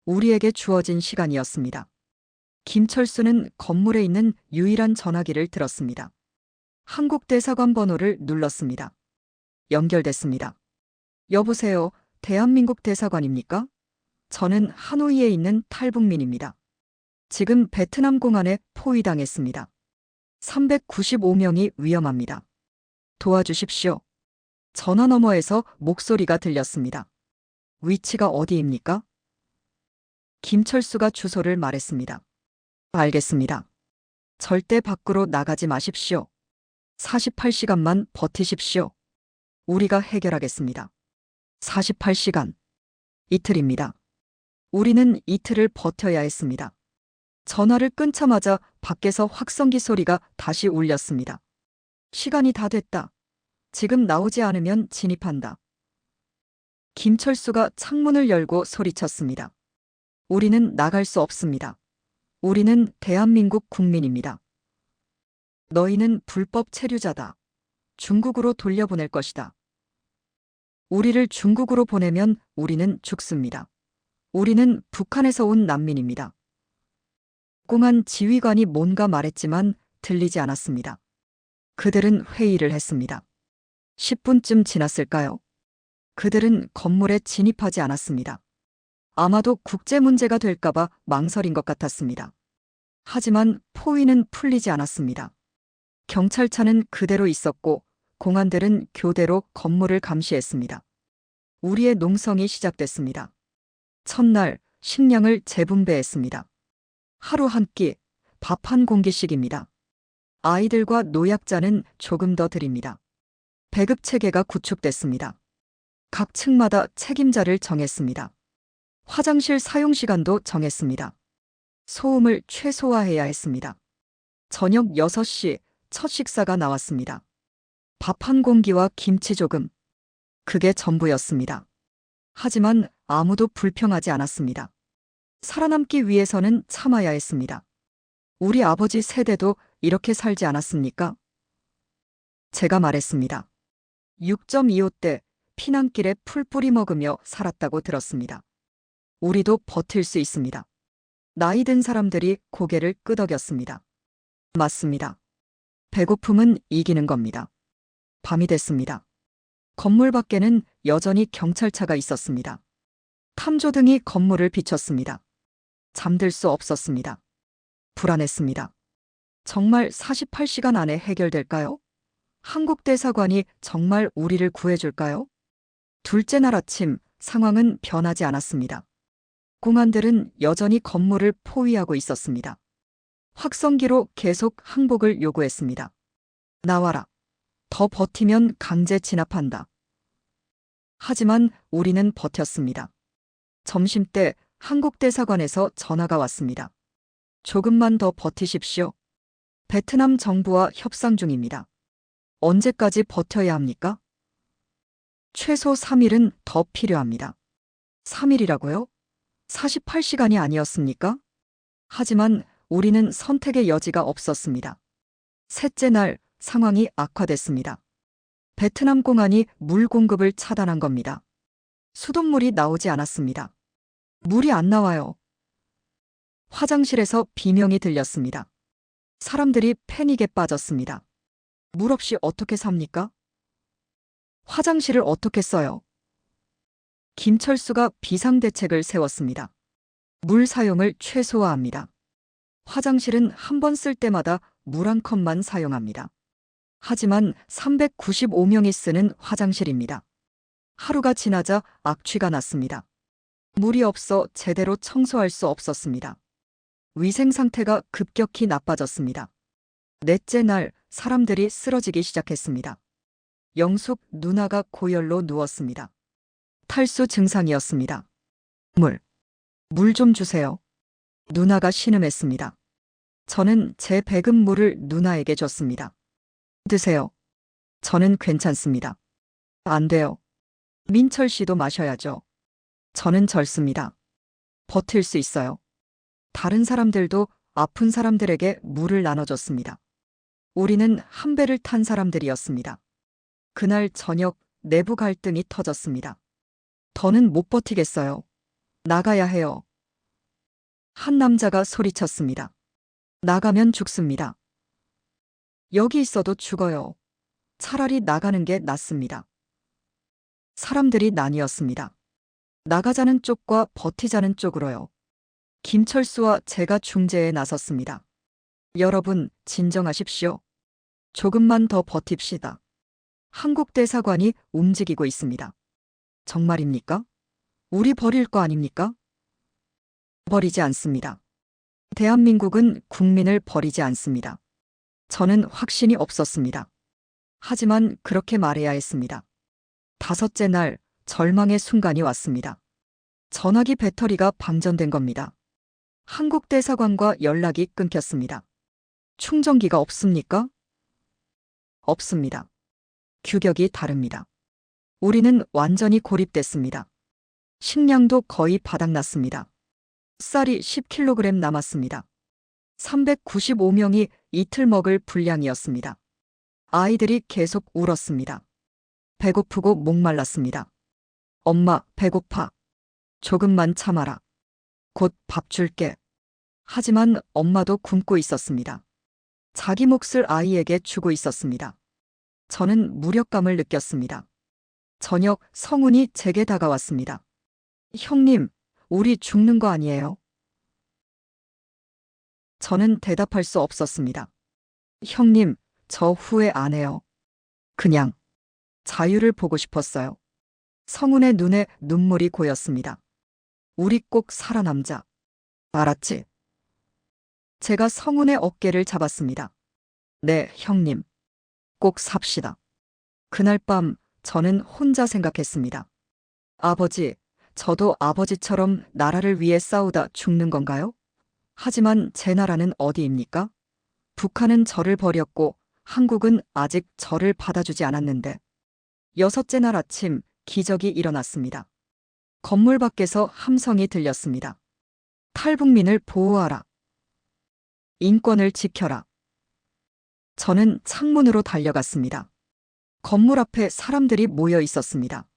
우리에게 주어진 시간이었습니다. 김철수는 건물에 있는 유일한 전화기를 들었습니다. 한국대사관 번호를 눌렀습니다. 연결됐습니다. 여보세요, 대한민국 대사관입니까? 저는 하노이에 있는 탈북민입니다. 지금 베트남 공안에 포위당했습니다. 395명이 위험합니다. 도와주십시오. 전화 너머에서 목소리가 들렸습니다. 위치가 어디입니까? 김철수가 주소를 말했습니다. 알겠습니다. 절대 밖으로 나가지 마십시오. 48시간만 버티십시오. 우리가 해결하겠습니다. 48시간. 이틀입니다. 우리는 이틀을 버텨야 했습니다. 전화를 끊자마자 밖에서 확성기 소리가 다시 울렸습니다. 시간이 다 됐다. 지금 나오지 않으면 진입한다. 김철수가 창문을 열고 소리쳤습니다. 우리는 나갈 수 없습니다. 우리는 대한민국 국민입니다. 너희는 불법 체류자다. 중국으로 돌려보낼 것이다. 우리를 중국으로 보내면 우리는 죽습니다. 우리는 북한에서 온 난민입니다. 공안 지휘관이 뭔가 말했지만 들리지 않았습니다. 그들은 회의를 했습니다. 10분쯤 지났을까요? 그들은 건물에 진입하지 않았습니다. 아마도 국제 문제가 될까봐 망설인 것 같았습니다. 하지만 포위는 풀리지 않았습니다. 경찰차는 그대로 있었고 공안들은 교대로 건물을 감시했습니다. 우리의 농성이 시작됐습니다. 첫날 식량을 재분배했습니다. 하루 한 끼, 밥 한 공기씩입니다. 아이들과 노약자는 조금 더 드립니다. 배급 체계가 구축됐습니다. 각 층마다 책임자를 정했습니다. 화장실 사용 시간도 정했습니다. 소음을 최소화해야 했습니다. 저녁 6시 첫 식사가 나왔습니다. 밥 한 공기와 김치 조금. 그게 전부였습니다. 하지만 아무도 불평하지 않았습니다. 살아남기 위해서는 참아야 했습니다. 우리 아버지 세대도 이렇게 살지 않았습니까? 제가 말했습니다. 6.25 때 피난길에 풀뿌리 먹으며 살았다고 들었습니다. 우리도 버틸 수 있습니다. 나이 든 사람들이 고개를 끄덕였습니다. 맞습니다. 배고픔은 이기는 겁니다. 밤이 됐습니다. 건물 밖에는 여전히 경찰차가 있었습니다. 탐조등이 건물을 비췄습니다. 잠들 수 없었습니다. 불안했습니다. 정말 48시간 안에 해결될까요? 한국 대사관이 정말 우리를 구해줄까요? 둘째 날 아침 상황은 변하지 않았습니다. 공안들은 여전히 건물을 포위하고 있었습니다. 확성기로 계속 항복을 요구했습니다. 나와라. 더 버티면 강제 진압한다. 하지만 우리는 버텼습니다. 점심때 한국대사관에서 전화가 왔습니다. 조금만 더 버티십시오. 베트남 정부와 협상 중입니다. 언제까지 버텨야 합니까? 최소 3일은 더 필요합니다. 3일이라고요? 48시간이 아니었습니까? 하지만 우리는 선택의 여지가 없었습니다. 셋째 날 상황이 악화됐습니다. 베트남 공안이 물 공급을 차단한 겁니다. 수돗물이 나오지 않았습니다. 물이 안 나와요. 화장실에서 비명이 들렸습니다. 사람들이 패닉에 빠졌습니다. 물 없이 어떻게 삽니까? 화장실을 어떻게 써요? 김철수가 비상대책을 세웠습니다. 물 사용을 최소화합니다. 화장실은 한 번 쓸 때마다 물 한 컵만 사용합니다. 하지만 395명이 쓰는 화장실입니다. 하루가 지나자 악취가 났습니다. 물이 없어 제대로 청소할 수 없었습니다. 위생 상태가 급격히 나빠졌습니다. 넷째 날 사람들이 쓰러지기 시작했습니다. 영숙 누나가 고열로 누웠습니다. 탈수 증상이었습니다. 물 좀 주세요. 누나가 신음했습니다. 저는 제 배급 물을 누나에게 줬습니다. 드세요. 저는 괜찮습니다. 안 돼요. 민철 씨도 마셔야죠. 저는 젊습니다. 버틸 수 있어요. 다른 사람들도 아픈 사람들에게 물을 나눠줬습니다. 우리는 한 배를 탄 사람들이었습니다. 그날 저녁 내부 갈등이 터졌습니다. 더는 못 버티겠어요. 나가야 해요. 한 남자가 소리쳤습니다. 나가면 죽습니다. 여기 있어도 죽어요. 차라리 나가는 게 낫습니다. 사람들이 나뉘었습니다. 나가자는 쪽과 버티자는 쪽으로요. 김철수와 제가 중재에 나섰습니다. 여러분, 진정하십시오. 조금만 더 버팁시다. 한국 대사관이 움직이고 있습니다. 정말입니까? 우리 버릴 거 아닙니까? 버리지 않습니다. 대한민국은 국민을 버리지 않습니다. 저는 확신이 없었습니다. 하지만 그렇게 말해야 했습니다. 다섯째 날, 절망의 순간이 왔습니다. 전화기 배터리가 방전된 겁니다. 한국 대사관과 연락이 끊겼습니다. 충전기가 없습니까? 없습니다. 규격이 다릅니다. 우리는 완전히 고립됐습니다. 식량도 거의 바닥났습니다. 쌀이 10kg 남았습니다. 395명이 이틀 먹을 분량이었습니다. 아이들이 계속 울었습니다. 배고프고 목말랐습니다. 엄마, 배고파. 조금만 참아라. 곧 밥 줄게. 하지만 엄마도 굶고 있었습니다. 자기 몫을 아이에게 주고 있었습니다. 저는 무력감을 느꼈습니다. 저녁 성훈이 제게 다가왔습니다. 형님, 우리 죽는 거 아니에요? 저는 대답할 수 없었습니다. 형님, 저 후회 안 해요. 그냥 자유를 보고 싶었어요. 성훈의 눈에 눈물이 고였습니다. 우리 꼭 살아남자. 알았지? 제가 성훈의 어깨를 잡았습니다. 네, 형님. 꼭 삽시다. 그날 밤 저는 혼자 생각했습니다. 아버지, 저도 아버지처럼 나라를 위해 싸우다 죽는 건가요? 하지만 제 나라는 어디입니까? 북한은 저를 버렸고 한국은 아직 저를 받아주지 않았는데. 여섯째 날 아침 기적이 일어났습니다. 건물 밖에서 함성이 들렸습니다. 탈북민을 보호하라. 인권을 지켜라. 저는 창문으로 달려갔습니다. 건물 앞에 사람들이 모여 있었습니다.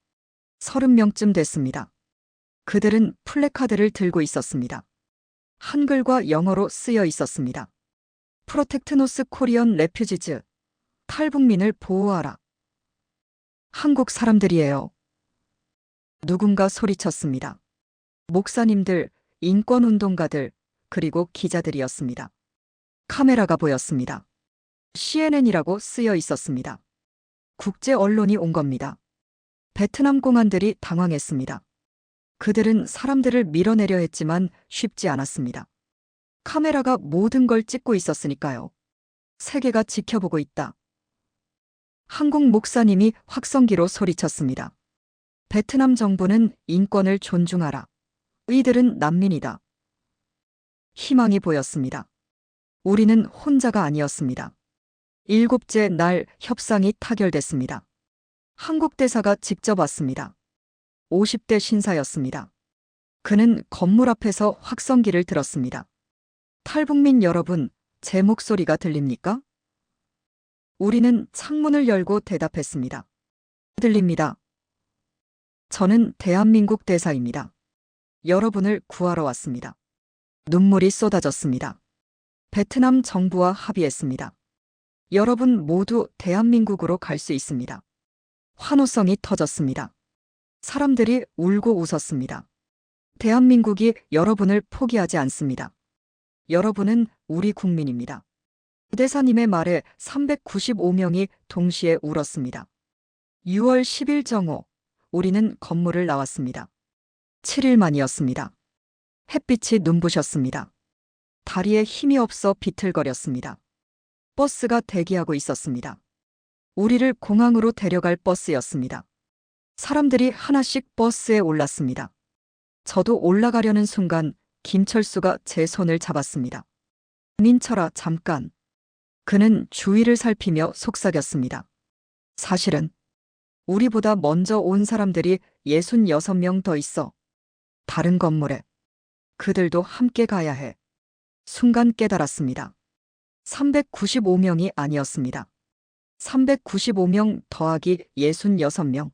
30명쯤 됐습니다. 그들은 플래카드를 들고 있었습니다. 한글과 영어로 쓰여 있었습니다. 프로텍트 노스 코리언 레퓨지즈. 탈북민을 보호하라. 한국 사람들이에요. 누군가 소리쳤습니다. 목사님들, 인권운동가들, 그리고 기자들이었습니다. 카메라가 보였습니다. CNN이라고 쓰여 있었습니다. 국제 언론이 온 겁니다. 베트남 공안들이 당황했습니다. 그들은 사람들을 밀어내려 했지만 쉽지 않았습니다. 카메라가 모든 걸 찍고 있었으니까요. 세계가 지켜보고 있다. 한국 목사님이 확성기로 소리쳤습니다. 베트남 정부는 인권을 존중하라. 이들은 난민이다. 희망이 보였습니다. 우리는 혼자가 아니었습니다. 7째 날 협상이 타결됐습니다. 한국 대사가 직접 왔습니다. 50대 신사였습니다. 그는 건물 앞에서 확성기를 들었습니다. 탈북민 여러분, 제 목소리가 들립니까? 우리는 창문을 열고 대답했습니다. 들립니다. 저는 대한민국 대사입니다. 여러분을 구하러 왔습니다. 눈물이 쏟아졌습니다. 베트남 정부와 합의했습니다. 여러분 모두 대한민국으로 갈 수 있습니다. 환호성이 터졌습니다. 사람들이 울고 웃었습니다. 대한민국이 여러분을 포기하지 않습니다. 여러분은 우리 국민입니다. 대사님의 말에 395명이 동시에 울었습니다. 6월 10일 정오, 우리는 건물을 나왔습니다. 7일 만이었습니다. 햇빛이 눈부셨습니다. 다리에 힘이 없어 비틀거렸습니다. 버스가 대기하고 있었습니다. 우리를 공항으로 데려갈 버스였습니다. 사람들이 하나씩 버스에 올랐습니다. 저도 올라가려는 순간 김철수가 제 손을 잡았습니다. 민철아, 잠깐. 그는 주위를 살피며 속삭였습니다. 사실은 우리보다 먼저 온 사람들이 66명 더 있어. 다른 건물에. 그들도 함께 가야 해. 순간 깨달았습니다. 395명이 아니었습니다. 395명 더하기 66명.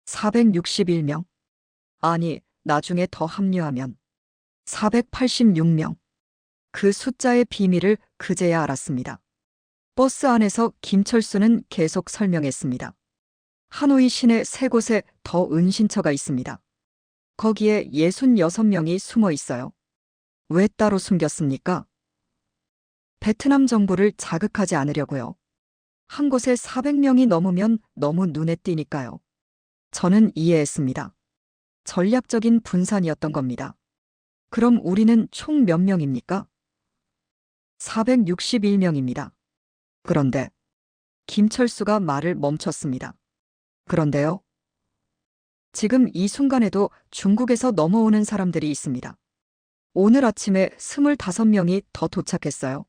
461명. 아니, 나중에 더 합류하면 486명. 그 숫자의 비밀을 그제야 알았습니다. 버스 안에서 김철수는 계속 설명했습니다. 하노이 시내 3곳에 더 은신처가 있습니다. 거기에 66명이 숨어 있어요. 왜 따로 숨겼습니까? 베트남 정부를 자극하지 않으려고요. 한 곳에 400명이 넘으면 너무 눈에 띄니까요. 저는 이해했습니다. 전략적인 분산이었던 겁니다. 그럼 우리는 총 몇 명입니까? 461명입니다. 그런데 김철수가 말을 멈췄습니다. 그런데요? 지금 이 순간에도 중국에서 넘어오는 사람들이 있습니다. 오늘 아침에 25명이 더 도착했어요.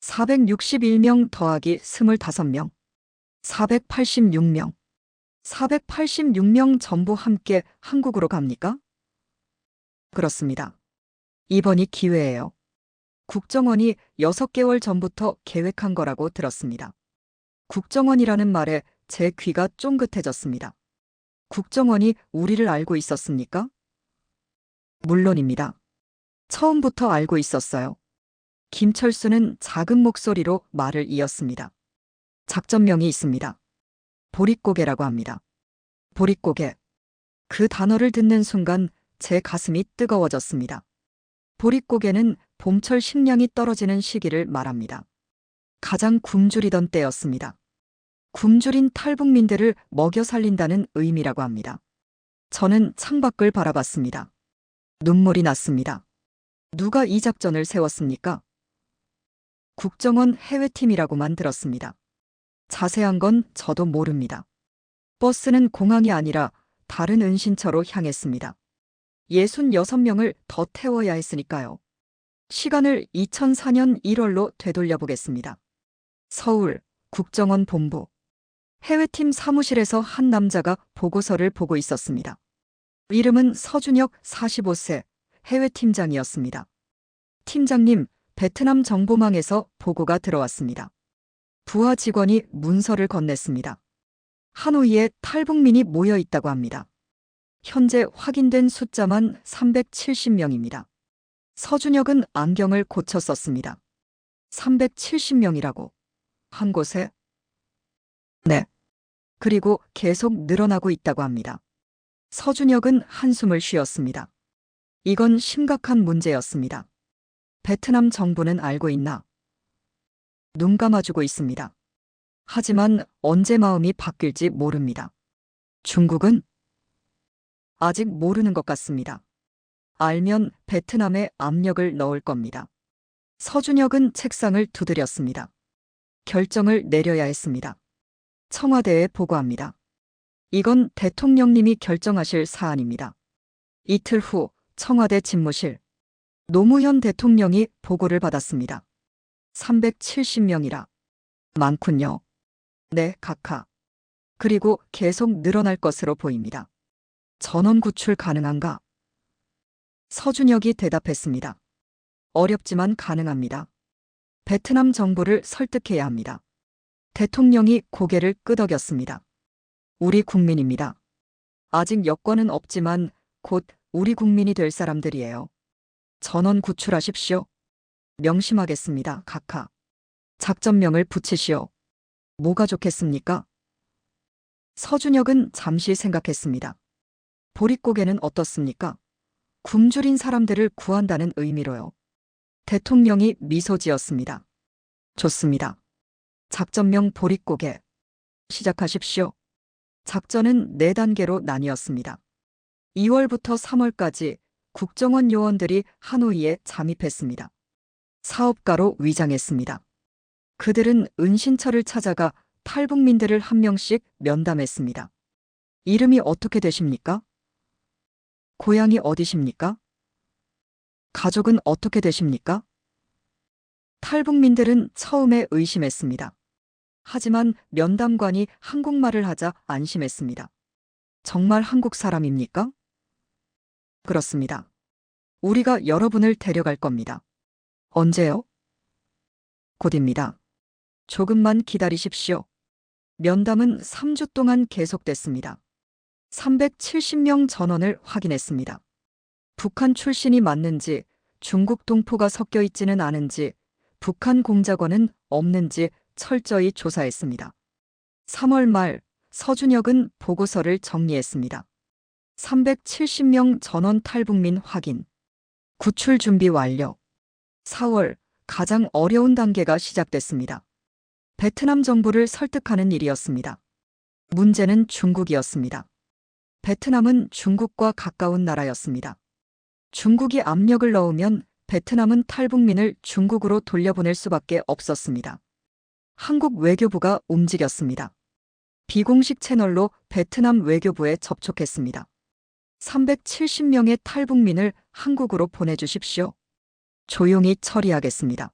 461명 더하기 25명. 486명. 486명 전부 함께 한국으로 갑니까? 그렇습니다. 이번이 기회예요. 국정원이 6개월 전부터 계획한 거라고 들었습니다. 국정원이라는 말에 제 귀가 쫑긋해졌습니다. 국정원이 우리를 알고 있었습니까? 물론입니다. 처음부터 알고 있었어요. 김철수는 작은 목소리로 말을 이었습니다. 작전명이 있습니다. 보릿고개라고 합니다. 보릿고개. 그 단어를 듣는 순간 제 가슴이 뜨거워졌습니다. 보릿고개는 봄철 식량이 떨어지는 시기를 말합니다. 가장 굶주리던 때였습니다. 굶주린 탈북민들을 먹여 살린다는 의미라고 합니다. 저는 창밖을 바라봤습니다. 눈물이 났습니다. 누가 이 작전을 세웠습니까? 국정원 해외팀이라고만 들었습니다. 자세한 건 저도 모릅니다. 버스는 공항이 아니라 다른 은신처로 향했습니다. 66명을 더 태워야 했으니까요. 시간을 2004년 1월로 되돌려 보겠습니다. 서울 국정원 본부. 해외팀 사무실에서 한 남자가 보고서를 보고 있었습니다. 이름은 서준혁 45세 해외팀장이었습니다. 팀장님, 베트남 정보망에서 보고가 들어왔습니다. 부하 직원이 문서를 건넸습니다. 하노이에 탈북민이 모여 있다고 합니다. 현재 확인된 숫자만 370명입니다. 서준혁은 안경을 고쳐 썼습니다. 370명이라고. 한 곳에? 네. 그리고 계속 늘어나고 있다고 합니다. 서준혁은 한숨을 쉬었습니다. 이건 심각한 문제였습니다. 베트남 정부는 알고 있나? 눈 감아주고 있습니다. 하지만 언제 마음이 바뀔지 모릅니다. 중국은? 아직 모르는 것 같습니다. 알면 베트남에 압력을 넣을 겁니다. 서준혁은 책상을 두드렸습니다. 결정을 내려야 했습니다. 청와대에 보고합니다. 이건 대통령님이 결정하실 사안입니다. 이틀 후 청와대 집무실. 노무현 대통령이 보고를 받았습니다. 370명이라. 많군요. 네, 각하. 그리고 계속 늘어날 것으로 보입니다. 전원 구출 가능한가? 서준혁이 대답했습니다. 어렵지만 가능합니다. 베트남 정부를 설득해야 합니다. 대통령이 고개를 끄덕였습니다. 우리 국민입니다. 아직 여권은 없지만 곧 우리 국민이 될 사람들이에요. 전원 구출하십시오. 명심하겠습니다, 각하. 작전명을 붙이시오. 뭐가 좋겠습니까? 서준혁은 잠시 생각했습니다. 보릿고개는 어떻습니까? 굶주린 사람들을 구한다는 의미로요. 대통령이 미소 지었습니다. 좋습니다. 작전명 보릿고개. 시작하십시오. 작전은 4단계로 나뉘었습니다. 2월부터 3월까지 국정원 요원들이 하노이에 잠입했습니다. 사업가로 위장했습니다. 그들은 은신처를 찾아가 탈북민들을 한 명씩 면담했습니다. 이름이 어떻게 되십니까? 고향이 어디십니까? 가족은 어떻게 되십니까? 탈북민들은 처음에 의심했습니다. 하지만 면담관이 한국말을 하자 안심했습니다. 정말 한국 사람입니까? 그렇습니다. 우리가 여러분을 데려갈 겁니다. 언제요? 곧입니다. 조금만 기다리십시오. 면담은 3주 동안 계속됐습니다. 370명 전원을 확인했습니다. 북한 출신이 맞는지, 중국 동포가 섞여 있지는 않은지, 북한 공작원은 없는지 철저히 조사했습니다. 3월 말 서준혁은 보고서를 정리했습니다. 370명 전원 탈북민 확인. 구출 준비 완료. 4월 가장 어려운 단계가 시작됐습니다. 베트남 정부를 설득하는 일이었습니다. 문제는 중국이었습니다. 베트남은 중국과 가까운 나라였습니다. 중국이 압력을 넣으면 베트남은 탈북민을 중국으로 돌려보낼 수밖에 없었습니다. 한국 외교부가 움직였습니다. 비공식 채널로 베트남 외교부에 접촉했습니다. 370명의 탈북민을 한국으로 보내주십시오. 조용히 처리하겠습니다.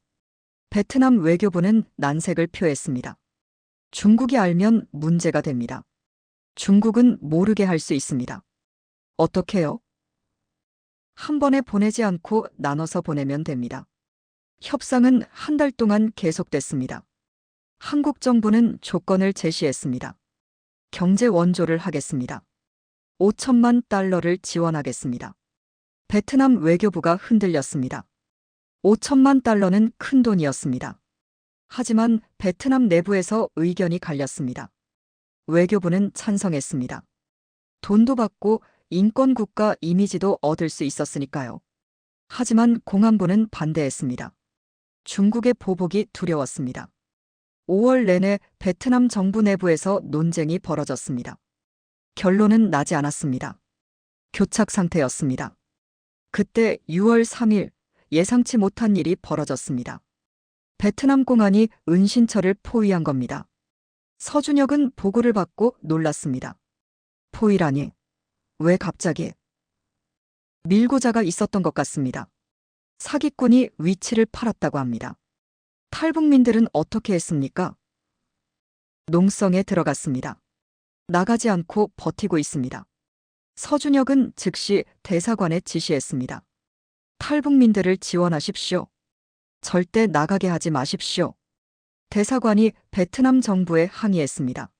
베트남 외교부는 난색을 표했습니다. 중국이 알면 문제가 됩니다. 중국은 모르게 할 수 있습니다. 어떻게요? 한 번에 보내지 않고 나눠서 보내면 됩니다. 협상은 한 달 동안 계속됐습니다. 한국 정부는 조건을 제시했습니다. 경제 원조를 하겠습니다. 5천만 달러를 지원하겠습니다. 베트남 외교부가 흔들렸습니다. 5천만 달러는 큰 돈이었습니다. 하지만 베트남 내부에서 의견이 갈렸습니다. 외교부는 찬성했습니다. 돈도 받고 인권국가 이미지도 얻을 수 있었으니까요. 하지만 공안부는 반대했습니다. 중국의 보복이 두려웠습니다. 5월 내내 베트남 정부 내부에서 논쟁이 벌어졌습니다. 결론은 나지 않았습니다. 교착 상태였습니다. 그때 6월 3일 예상치 못한 일이 벌어졌습니다. 베트남 공안이 은신처를 포위한 겁니다. 서준혁은 보고를 받고 놀랐습니다. 포위라니, 왜 갑자기? 밀고자가 있었던 것 같습니다. 사기꾼이 위치를 팔았다고 합니다. 탈북민들은 어떻게 했습니까? 농성에 들어갔습니다. 나가지 않고 버티고 있습니다. 서준혁은 즉시 대사관에 지시했습니다. 탈북민들을 지원하십시오. 절대 나가게 하지 마십시오. 대사관이 베트남 정부에 항의했습니다.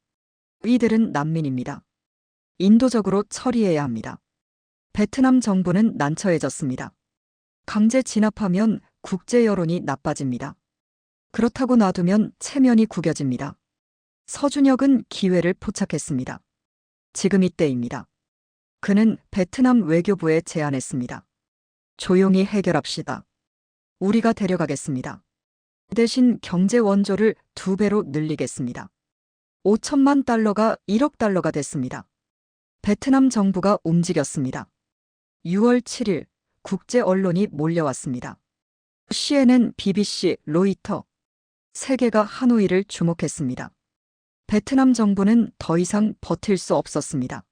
이들은 난민입니다. 인도적으로 처리해야 합니다. 베트남 정부는 난처해졌습니다. 강제 진압하면 국제 여론이 나빠집니다. 그렇다고 놔두면 체면이 구겨집니다. 서준혁은 기회를 포착했습니다. 지금 이때입니다. 그는 베트남 외교부에 제안했습니다. 조용히 해결합시다. 우리가 데려가겠습니다. 대신 경제 원조를 2배로 늘리겠습니다. 5천만 달러가 1억 달러가 됐습니다. 베트남 정부가 움직였습니다. 6월 7일 국제 언론이 몰려왔습니다. CNN, BBC, 로이터. 세계가 하노이를 주목했습니다. 베트남 정부는 더 이상 버틸 수 없었습니다.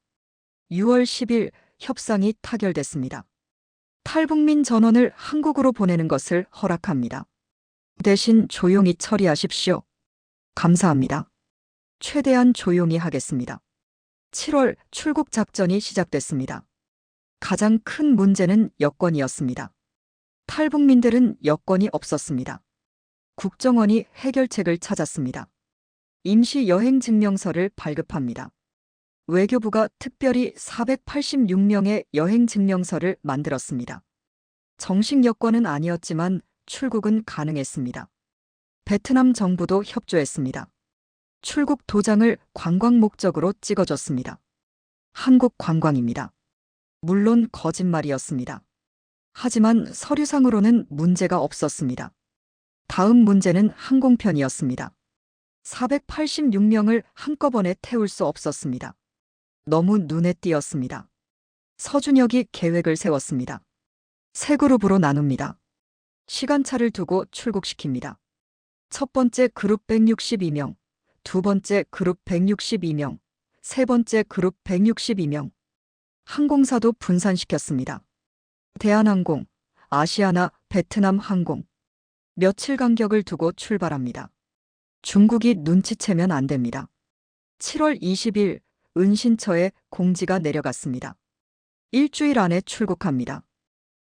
6월 10일 협상이 타결됐습니다. 탈북민 전원을 한국으로 보내는 것을 허락합니다. 대신 조용히 처리하십시오. 감사합니다. 최대한 조용히 하겠습니다. 7월 출국 작전이 시작됐습니다. 가장 큰 문제는 여권이었습니다. 탈북민들은 여권이 없었습니다. 국정원이 해결책을 찾았습니다. 임시 여행 증명서를 발급합니다. 외교부가 특별히 486명의 여행 증명서를 만들었습니다. 정식 여권은 아니었지만 출국은 가능했습니다. 베트남 정부도 협조했습니다. 출국 도장을 관광 목적으로 찍어줬습니다. 한국 관광입니다. 물론 거짓말이었습니다. 하지만 서류상으로는 문제가 없었습니다. 다음 문제는 항공편이었습니다. 486명을 한꺼번에 태울 수 없었습니다. 너무 눈에 띄었습니다. 서준혁이 계획을 세웠습니다. 세 그룹으로 나눕니다. 시간차를 두고 출국시킵니다. 첫 번째 그룹 162명, 두 번째 그룹 162명, 세 번째 그룹 162명. 항공사도 분산시켰습니다. 대한항공, 아시아나, 베트남 항공. 며칠 간격을 두고 출발합니다. 중국이 눈치채면 안 됩니다. 7월 20일 은신처에 공지가 내려갔습니다. 일주일 안에 출국합니다.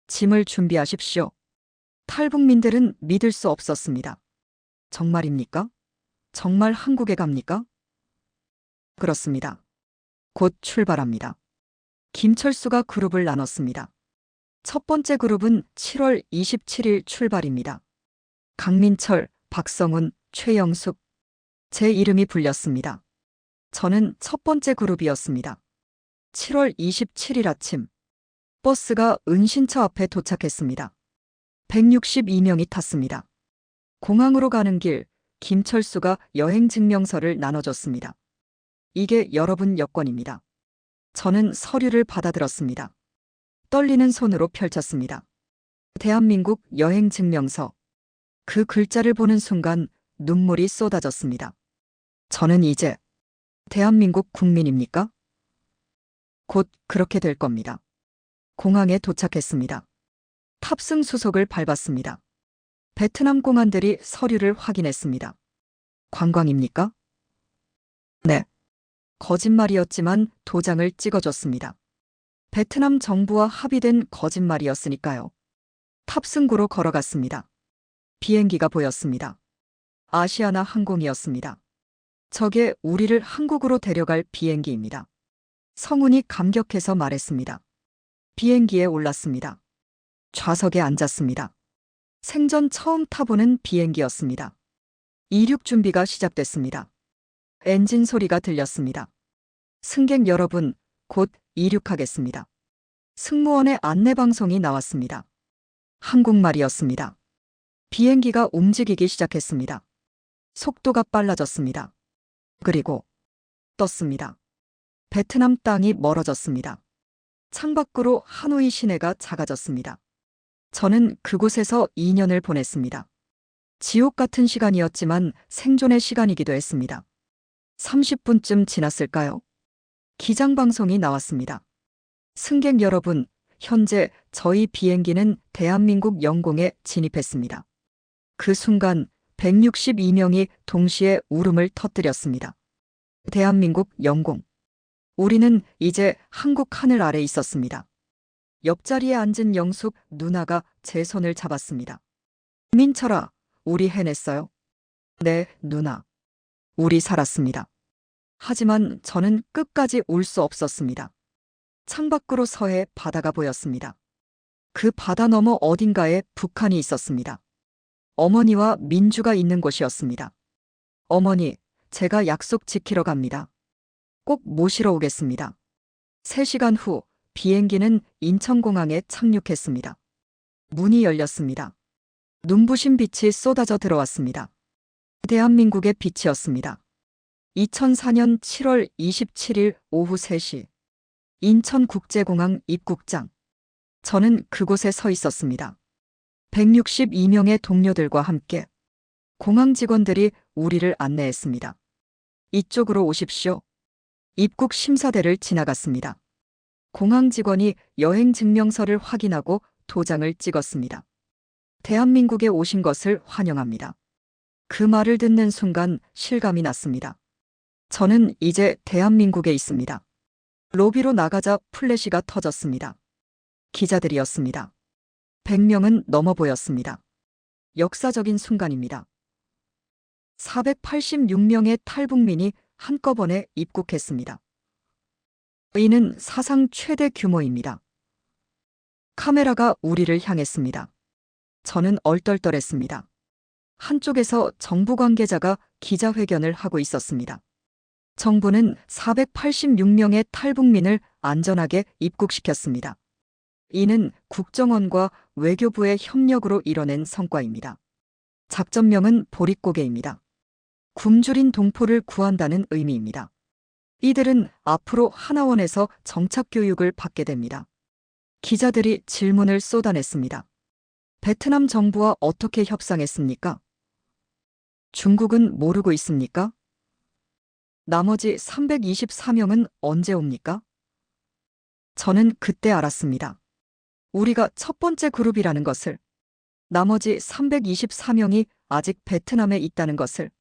짐을 준비하십시오. 탈북민들은 믿을 수 없었습니다. 정말입니까? 정말 한국에 갑니까? 그렇습니다. 곧 출발합니다. 김철수가 그룹을 나눴습니다. 첫 번째 그룹은 7월 27일 출발입니다. 강민철, 박성훈, 최영숙. 제 이름이 불렸습니다. 저는 첫 번째 그룹이었습니다. 7월 27일 아침, 버스가 은신처 앞에 도착했습니다. 162명이 탔습니다. 공항으로 가는 길, 김철수가 여행 증명서를 나눠줬습니다. 이게 여러분 여권입니다. 저는 서류를 받아들었습니다. 떨리는 손으로 펼쳤습니다. 대한민국 여행 증명서. 그 글자를 보는 순간 눈물이 쏟아졌습니다. 저는 이제 대한민국 국민입니까? 곧 그렇게 될 겁니다. 공항에 도착했습니다. 탑승 수속을 밟았습니다. 베트남 공안들이 서류를 확인했습니다. 관광입니까? 네. 거짓말이었지만 도장을 찍어줬습니다. 베트남 정부와 합의된 거짓말이었으니까요. 탑승구로 걸어갔습니다. 비행기가 보였습니다. 아시아나 항공이었습니다. 저게 우리를 한국으로 데려갈 비행기입니다. 성훈이 감격해서 말했습니다. 비행기에 올랐습니다. 좌석에 앉았습니다. 생전 처음 타보는 비행기였습니다. 이륙 준비가 시작됐습니다. 엔진 소리가 들렸습니다. 승객 여러분, 곧 이륙하겠습니다. 승무원의 안내방송이 나왔습니다. 한국말이었습니다. 비행기가 움직이기 시작했습니다. 속도가 빨라졌습니다. 그리고 떴습니다. 베트남 땅이 멀어졌습니다. 창밖으로 하노이 시내가 작아졌습니다. 저는 그곳에서 2년을 보냈습니다. 지옥 같은 시간이었지만 생존의 시간이기도 했습니다. 30분쯤 지났을까요? 기장방송이 나왔습니다. 승객 여러분, 현재 저희 비행기는 대한민국 영공에 진입했습니다. 그 순간 162명이 동시에 울음을 터뜨렸습니다. 대한민국 영공. 우리는 이제 한국 하늘 아래 있었습니다. 옆자리에 앉은 영숙 누나가 제 손을 잡았습니다. 민철아, 우리 해냈어요. 네, 누나. 우리 살았습니다. 하지만 저는 끝까지 울 수 없었습니다. 창밖으로 서해 바다가 보였습니다. 그 바다 너머 어딘가에 북한이 있었습니다. 어머니와 민주가 있는 곳이었습니다. 어머니, 제가 약속 지키러 갑니다. 꼭 모시러 오겠습니다. 3시간 후 비행기는 인천공항에 착륙했습니다. 문이 열렸습니다. 눈부신 빛이 쏟아져 들어왔습니다. 대한민국의 빛이었습니다. 2004년 7월 27일 오후 3시 인천국제공항 입국장. 저는 그곳에 서 있었습니다. 162명의 동료들과 함께 공항 직원들이 우리를 안내했습니다. 이쪽으로 오십시오. 입국 심사대를 지나갔습니다. 공항 직원이 여행 증명서를 확인하고 도장을 찍었습니다. 대한민국에 오신 것을 환영합니다. 그 말을 듣는 순간 실감이 났습니다. 저는 이제 대한민국에 있습니다. 로비로 나가자 플래시가 터졌습니다. 기자들이었습니다. 100명은 넘어 보였습니다. 역사적인 순간입니다. 486명의 탈북민이 한꺼번에 입국했습니다. 이는 사상 최대 규모입니다. 카메라가 우리를 향했습니다. 저는 얼떨떨했습니다. 한쪽에서 정부 관계자가 기자회견을 하고 있었습니다. 정부는 486명의 탈북민을 안전하게 입국시켰습니다. 이는 국정원과 외교부의 협력으로 이뤄낸 성과입니다. 작전명은 보릿고개입니다. 굶주린 동포를 구한다는 의미입니다. 이들은 앞으로 하나원에서 정착교육을 받게 됩니다. 기자들이 질문을 쏟아냈습니다. 베트남 정부와 어떻게 협상했습니까? 중국은 모르고 있습니까? 나머지 324명은 언제 옵니까? 저는 그때 알았습니다. 우리가 첫 번째 그룹이라는 것을, 나머지 324명이 아직 베트남에 있다는 것을.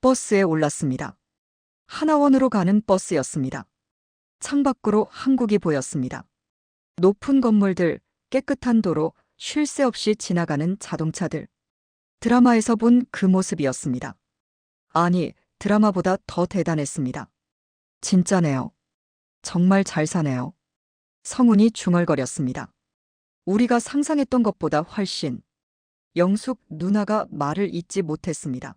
버스에 올랐습니다. 하나원으로 가는 버스였습니다. 창밖으로 한국이 보였습니다. 높은 건물들, 깨끗한 도로, 쉴 새 없이 지나가는 자동차들. 드라마에서 본 그 모습이었습니다. 아니, 드라마보다 더 대단했습니다. 진짜네요. 정말 잘 사네요. 성훈이 중얼거렸습니다. 우리가 상상했던 것보다 훨씬. 영숙 누나가 말을 잇지 못했습니다.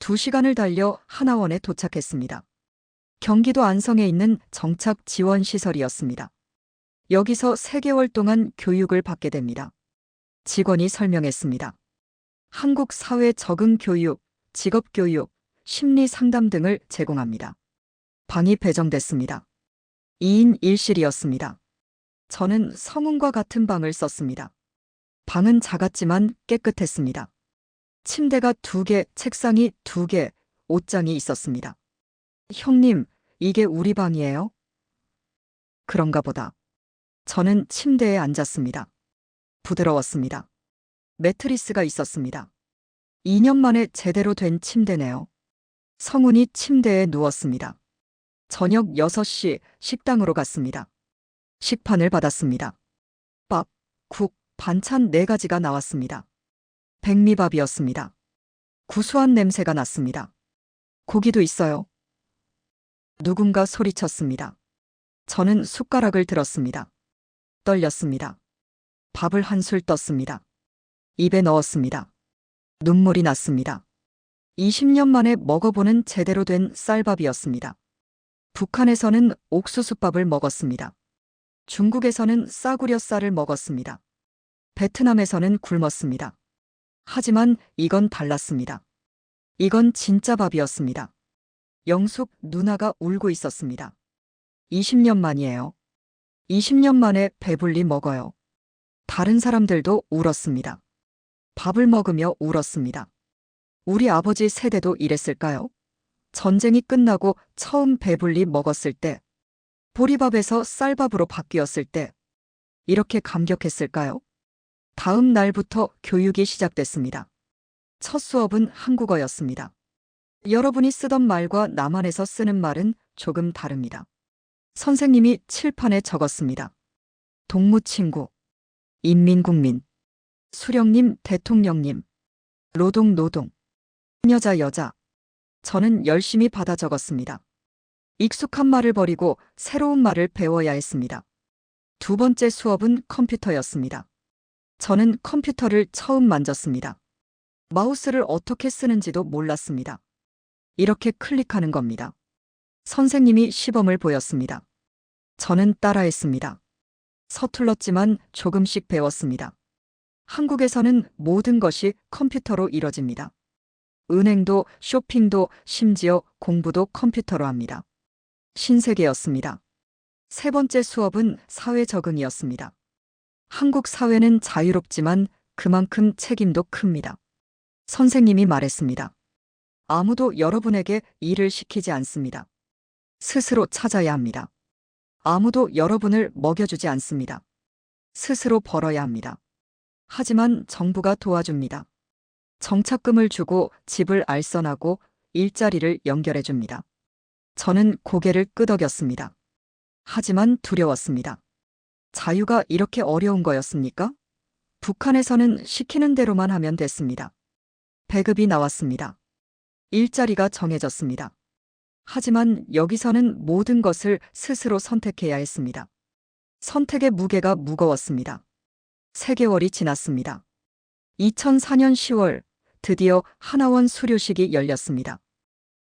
2시간을 달려 하나원에 도착했습니다. 경기도 안성에 있는 정착 지원 시설이었습니다. 여기서 3개월 동안 교육을 받게 됩니다. 직원이 설명했습니다. 한국 사회 적응 교육, 직업 교육, 심리 상담 등을 제공합니다. 방이 배정됐습니다. 2인 1실이었습니다. 저는 성훈과 같은 방을 썼습니다. 방은 작았지만 깨끗했습니다. 침대가 2개, 책상이 2개, 옷장이 있었습니다. 형님, 이게 우리 방이에요? 그런가 보다. 저는 침대에 앉았습니다. 부드러웠습니다. 매트리스가 있었습니다. 2년 만에 제대로 된 침대네요. 성훈이 침대에 누웠습니다. 저녁 6시 식당으로 갔습니다. 식판을 받았습니다. 밥, 국, 반찬 4가지가 나왔습니다. 백미밥이었습니다. 구수한 냄새가 났습니다. 고기도 있어요. 누군가 소리쳤습니다. 저는 숟가락을 들었습니다. 떨렸습니다. 밥을 한술 떴습니다. 입에 넣었습니다. 눈물이 났습니다. 20년 만에 먹어보는 제대로 된 쌀밥이었습니다. 북한에서는 옥수수밥을 먹었습니다. 중국에서는 싸구려 쌀을 먹었습니다. 베트남에서는 굶었습니다. 하지만 이건 달랐습니다. 이건 진짜 밥이었습니다. 영숙 누나가 울고 있었습니다. 20년 만이에요. 20년 만에 배불리 먹어요. 다른 사람들도 울었습니다. 밥을 먹으며 울었습니다. 우리 아버지 세대도 이랬을까요? 전쟁이 끝나고 처음 배불리 먹었을 때, 보리밥에서 쌀밥으로 바뀌었을 때, 이렇게 감격했을까요? 다음 날부터 교육이 시작됐습니다. 첫 수업은 한국어였습니다. 여러분이 쓰던 말과 남한에서 쓰는 말은 조금 다릅니다. 선생님이 칠판에 적었습니다. 동무친구, 인민국민, 수령님, 대통령님, 노동, 여자. 저는 열심히 받아 적었습니다. 익숙한 말을 버리고 새로운 말을 배워야 했습니다. 2번째 수업은 컴퓨터였습니다. 저는 컴퓨터를 처음 만졌습니다. 마우스를 어떻게 쓰는지도 몰랐습니다. 이렇게 클릭하는 겁니다. 선생님이 시범을 보였습니다. 저는 따라했습니다. 서툴렀지만 조금씩 배웠습니다. 한국에서는 모든 것이 컴퓨터로 이뤄집니다. 은행도 쇼핑도 심지어 공부도 컴퓨터로 합니다. 신세계였습니다. 3번째 수업은 사회 적응이었습니다. 한국 사회는 자유롭지만 그만큼 책임도 큽니다. 선생님이 말했습니다. 아무도 여러분에게 일을 시키지 않습니다. 스스로 찾아야 합니다. 아무도 여러분을 먹여주지 않습니다. 스스로 벌어야 합니다. 하지만 정부가 도와줍니다. 정착금을 주고 집을 알선하고 일자리를 연결해 줍니다. 저는 고개를 끄덕였습니다. 하지만 두려웠습니다. 자유가 이렇게 어려운 거였습니까? 북한에서는 시키는 대로만 하면 됐습니다. 배급이 나왔습니다. 일자리가 정해졌습니다. 하지만 여기서는 모든 것을 스스로 선택해야 했습니다. 선택의 무게가 무거웠습니다. 3개월이 지났습니다. 2004년 10월 드디어 하나원 수료식이 열렸습니다.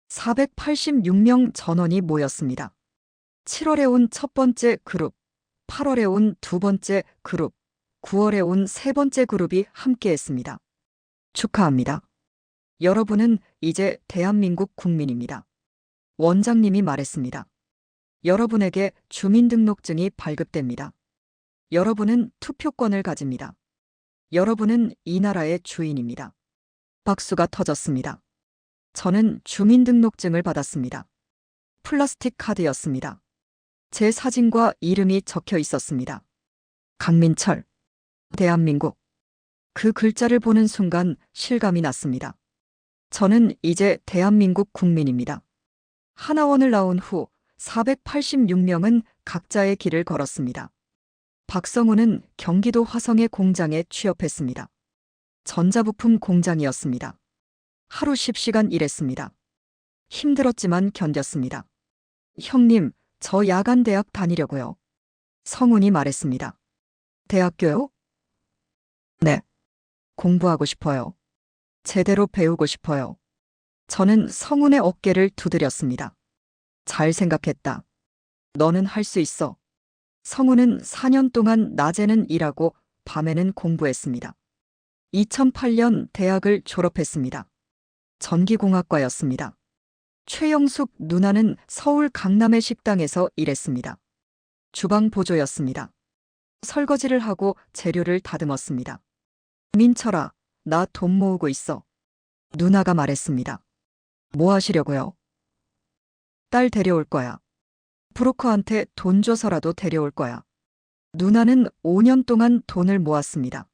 486명 전원이 모였습니다. 7월에 온 첫 번째 그룹, 8월에 온 2번째 그룹, 9월에 온 3번째 그룹이 함께했습니다. 축하합니다. 여러분은 이제 대한민국 국민입니다. 원장님이 말했습니다. 여러분에게 주민등록증이 발급됩니다. 여러분은 투표권을 가집니다. 여러분은 이 나라의 주인입니다. 박수가 터졌습니다. 저는 주민등록증을 받았습니다. 플라스틱 카드였습니다. 제 사진과 이름이 적혀 있었습니다. 강민철, 대한민국. 그 글자를 보는 순간 실감이 났습니다. 저는 이제 대한민국 국민입니다. 하나원을 나온 후 486명은 각자의 길을 걸었습니다. 박성우는 경기도 화성의 공장에 취업했습니다. 전자부품 공장이었습니다. 하루 10시간 일했습니다. 힘들었지만 견뎠습니다. 형님, 저 야간 대학 다니려고요. 성훈이 말했습니다. 대학교요? 네. 공부하고 싶어요. 제대로 배우고 싶어요. 저는 성훈의 어깨를 두드렸습니다. 잘 생각했다. 너는 할 수 있어. 성훈은 4년 동안 낮에는 일하고 밤에는 공부했습니다. 2008년 대학을 졸업했습니다. 전기공학과였습니다. 최영숙 누나는 서울 강남의 식당에서 일했습니다. 주방 보조였습니다. 설거지를 하고 재료를 다듬었습니다. 민철아, 나 돈 모으고 있어. 누나가 말했습니다. 뭐 하시려고요? 딸 데려올 거야. 브로커한테 돈 줘서라도 데려올 거야. 누나는 5년 동안 돈을 모았습니다.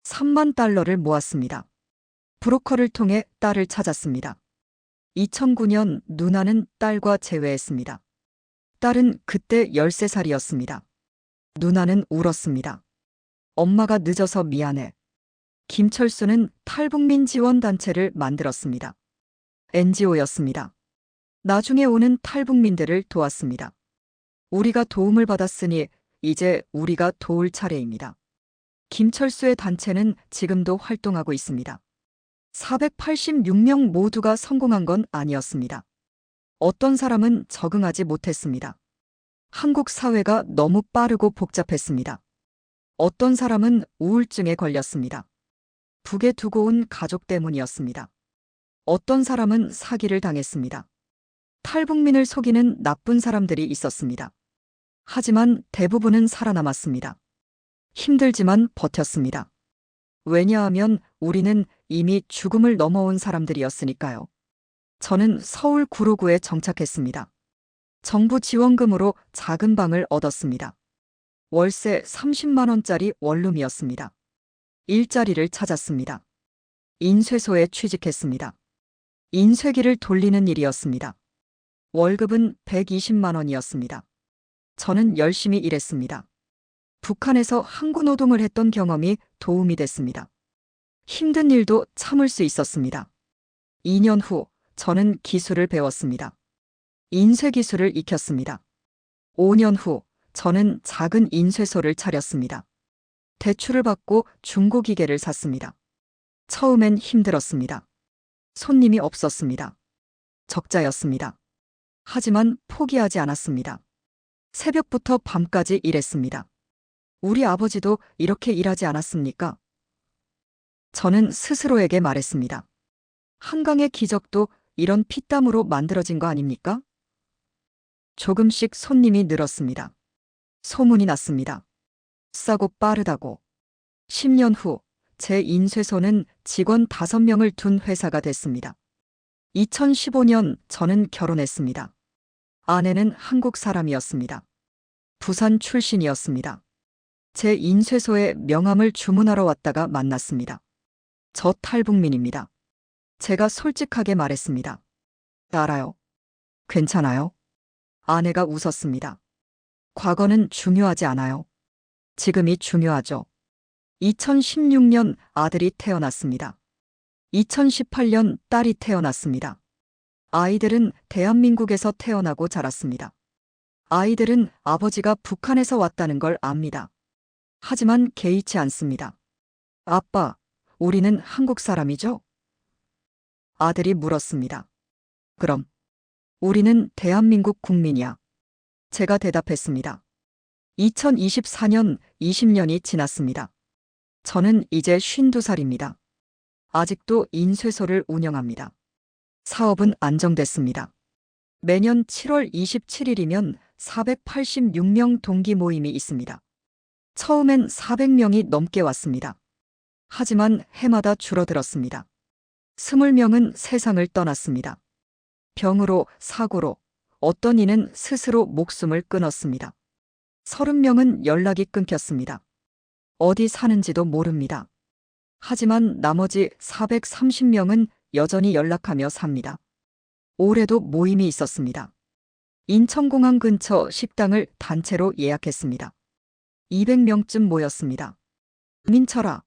3만 달러를 모았습니다. 브로커를 통해 딸을 찾았습니다. 2009년 누나는 딸과 재회했습니다. 딸은 그때 13살이었습니다. 누나는 울었습니다. 엄마가 늦어서 미안해. 김철수는 탈북민 지원단체를 만들었습니다. NGO였습니다. 나중에 오는 탈북민들을 도왔습니다. 우리가 도움을 받았으니 이제 우리가 도울 차례입니다. 김철수의 단체는 지금도 활동하고 있습니다. 486명 모두가 성공한 건 아니었습니다. 어떤 사람은 적응하지 못했습니다. 한국 사회가 너무 빠르고 복잡했습니다. 어떤 사람은 우울증에 걸렸습니다. 북에 두고 온 가족 때문이었습니다. 어떤 사람은 사기를 당했습니다. 탈북민을 속이는 나쁜 사람들이 있었습니다. 하지만 대부분은 살아남았습니다. 힘들지만 버텼습니다. 왜냐하면 우리는 이미 죽음을 넘어온 사람들이었으니까요. 저는 서울 구로구에 정착했습니다. 정부 지원금으로 작은 방을 얻었습니다. 월세 30만 원짜리 원룸이었습니다. 일자리를 찾았습니다. 인쇄소에 취직했습니다. 인쇄기를 돌리는 일이었습니다. 월급은 120만 원이었습니다. 저는 열심히 일했습니다. 북한에서 항구 노동을 했던 경험이 도움이 됐습니다. 힘든 일도 참을 수 있었습니다. 2년 후 저는 기술을 배웠습니다. 인쇄 기술을 익혔습니다. 5년 후 저는 작은 인쇄소를 차렸습니다. 대출을 받고 중고기계를 샀습니다. 처음엔 힘들었습니다. 손님이 없었습니다. 적자였습니다. 하지만 포기하지 않았습니다. 새벽부터 밤까지 일했습니다. 우리 아버지도 이렇게 일하지 않았습니까? 저는 스스로에게 말했습니다. 한강의 기적도 이런 피땀으로 만들어진 거 아닙니까? 조금씩 손님이 늘었습니다. 소문이 났습니다. 싸고 빠르다고. 10년 후 제 인쇄소는 직원 5명을 둔 회사가 됐습니다. 2015년 저는 결혼했습니다. 아내는 한국 사람이었습니다. 부산 출신이었습니다. 제 인쇄소에 명함을 주문하러 왔다가 만났습니다. 저 탈북민입니다. 제가 솔직하게 말했습니다. 알아요. 괜찮아요. 아내가 웃었습니다. 과거는 중요하지 않아요. 지금이 중요하죠. 2016년 아들이 태어났습니다. 2018년 딸이 태어났습니다. 아이들은 대한민국에서 태어나고 자랐습니다. 아이들은 아버지가 북한에서 왔다는 걸 압니다. 하지만 개의치 않습니다. 아빠, 우리는 한국 사람이죠? 아들이 물었습니다. 그럼, 우리는 대한민국 국민이야. 제가 대답했습니다. 2024년 20년이 지났습니다. 저는 이제 52살입니다. 아직도 인쇄소를 운영합니다. 사업은 안정됐습니다. 매년 7월 27일이면 486명 동기 모임이 있습니다. 처음엔 400명이 넘게 왔습니다. 하지만 해마다 줄어들었습니다. 20명은 세상을 떠났습니다. 병으로, 사고로, 어떤 이는 스스로 목숨을 끊었습니다. 30명은 연락이 끊겼습니다. 어디 사는지도 모릅니다. 하지만 나머지 430명은 여전히 연락하며 삽니다. 올해도 모임이 있었습니다. 인천공항 근처 식당을 단체로 예약했습니다. 200명쯤 모였습니다. 민철아.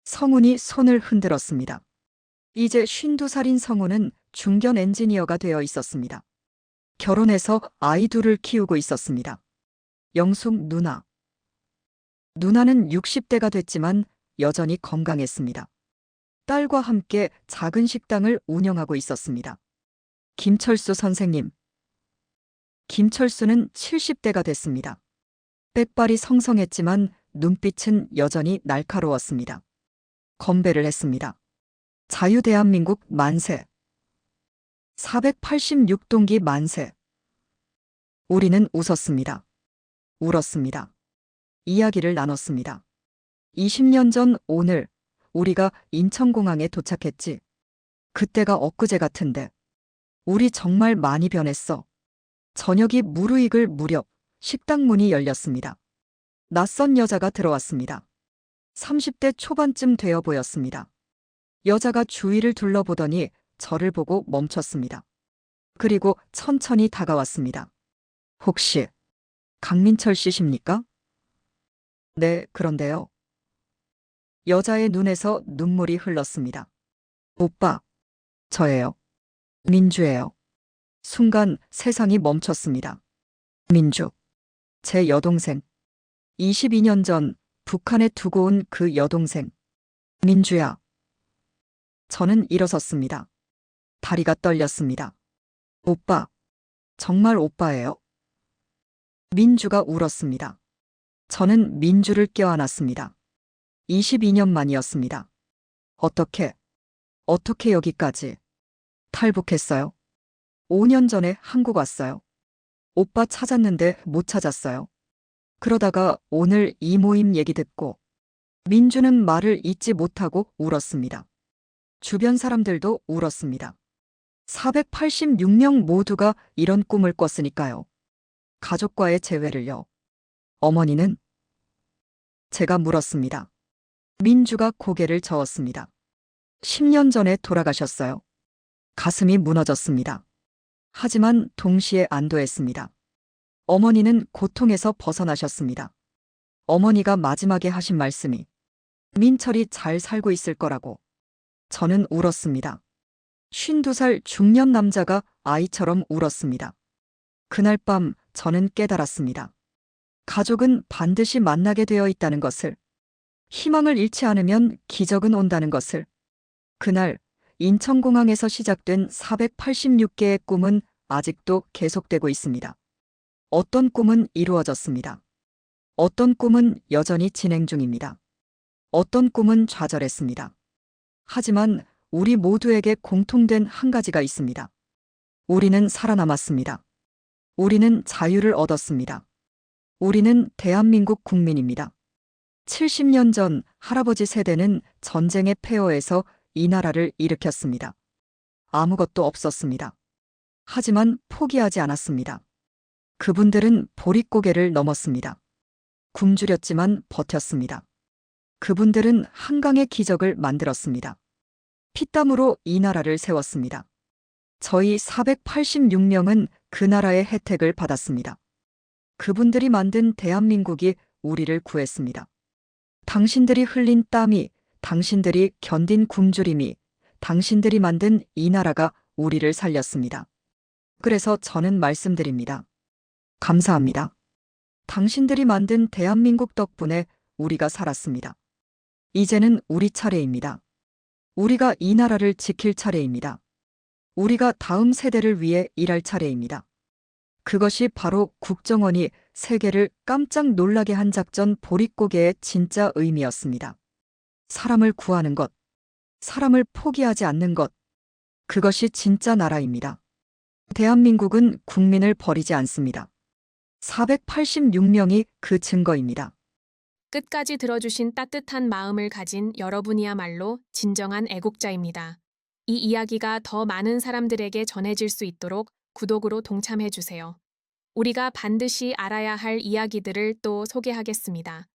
성훈이 손을 흔들었습니다. 이제 52살인 성훈은 중견 엔지니어가 되어 있었습니다. 결혼해서 아이 둘을 키우고 있었습니다. 영숙 누나. 누나는 60대가 됐지만 여전히 건강했습니다. 딸과 함께 작은 식당을 운영하고 있었습니다. 김철수 선생님. 김철수는 70대가 됐습니다. 빽발이 성성했지만 눈빛은 여전히 날카로웠습니다. 건배를 했습니다. 자유대한민국 만세. 486동기 만세. 우리는 웃었습니다. 울었습니다. 이야기를 나눴습니다. 20년 전 오늘 우리가 인천공항에 도착했지. 그때가 엊그제 같은데. 우리 정말 많이 변했어. 저녁이 무르익을 무렵 식당 문이 열렸습니다. 낯선 여자가 들어왔습니다. 30대 초반쯤 되어 보였습니다. 여자가 주위를 둘러보더니 저를 보고 멈췄습니다. 그리고 천천히 다가왔습니다. 혹시 강민철 씨십니까? 네, 그런데요. 여자의 눈에서 눈물이 흘렀습니다. 오빠, 저예요. 민주예요. 순간 세상이 멈췄습니다. 민주. 제 여동생. 22년 전 북한에 두고 온 그 여동생. 민주야. 저는 일어섰습니다. 다리가 떨렸습니다. 오빠. 정말 오빠예요? 민주가 울었습니다. 저는 민주를 껴안았습니다. 22년 만이었습니다. 어떻게 여기까지? 탈북했어요. 5년 전에 한국 왔어요. 오빠 찾았는데 못 찾았어요. 그러다가 오늘 이 모임 얘기 듣고 민주는 말을 잇지 못하고 울었습니다. 주변 사람들도 울었습니다. 486명 모두가 이런 꿈을 꿨으니까요. 가족과의 재회를요. 어머니는? 제가 물었습니다. 민주가 고개를 저었습니다. 10년 전에 돌아가셨어요. 가슴이 무너졌습니다. 하지만 동시에 안도했습니다. 어머니는 고통에서 벗어나셨습니다. 어머니가 마지막에 하신 말씀이 민철이 잘 살고 있을 거라고. 저는 울었습니다. 52살 중년 남자가 아이처럼 울었습니다. 그날 밤 저는 깨달았습니다. 가족은 반드시 만나게 되어 있다는 것을, 희망을 잃지 않으면 기적은 온다는 것을. 그날 인천공항에서 시작된 486개의 꿈은 아직도 계속되고 있습니다. 어떤 꿈은 이루어졌습니다. 어떤 꿈은 여전히 진행 중입니다. 어떤 꿈은 좌절했습니다. 하지만 우리 모두에게 공통된 한 가지가 있습니다. 우리는 살아남았습니다. 우리는 자유를 얻었습니다. 우리는 대한민국 국민입니다. 70년 전 할아버지 세대는 전쟁의 폐허에서 이 나라를 일으켰습니다. 아무것도 없었습니다. 하지만 포기하지 않았습니다. 그분들은 보릿고개를 넘었습니다. 굶주렸지만 버텼습니다. 그분들은 한강의 기적을 만들었습니다. 피땀으로 이 나라를 세웠습니다. 저희 486명은 그 나라의 혜택을 받았습니다. 그분들이 만든 대한민국이 우리를 구했습니다. 당신들이 흘린 땀이, 당신들이 견딘 굶주림이, 당신들이 만든 이 나라가 우리를 살렸습니다. 그래서 저는 말씀드립니다. 감사합니다. 당신들이 만든 대한민국 덕분에 우리가 살았습니다. 이제는 우리 차례입니다. 우리가 이 나라를 지킬 차례입니다. 우리가 다음 세대를 위해 일할 차례입니다. 그것이 바로 국정원이 세계를 깜짝 놀라게 한 작전 보릿고개의 진짜 의미였습니다. 사람을 구하는 것, 사람을 포기하지 않는 것, 그것이 진짜 나라입니다. 대한민국은 국민을 버리지 않습니다. 486명이 그 증거입니다. 끝까지 들어주신 따뜻한 마음을 가진 여러분이야말로 진정한 애국자입니다. 이 이야기가 더 많은 사람들에게 전해질 수 있도록 구독으로 동참해주세요. 우리가 반드시 알아야 할 이야기들을 또 소개하겠습니다.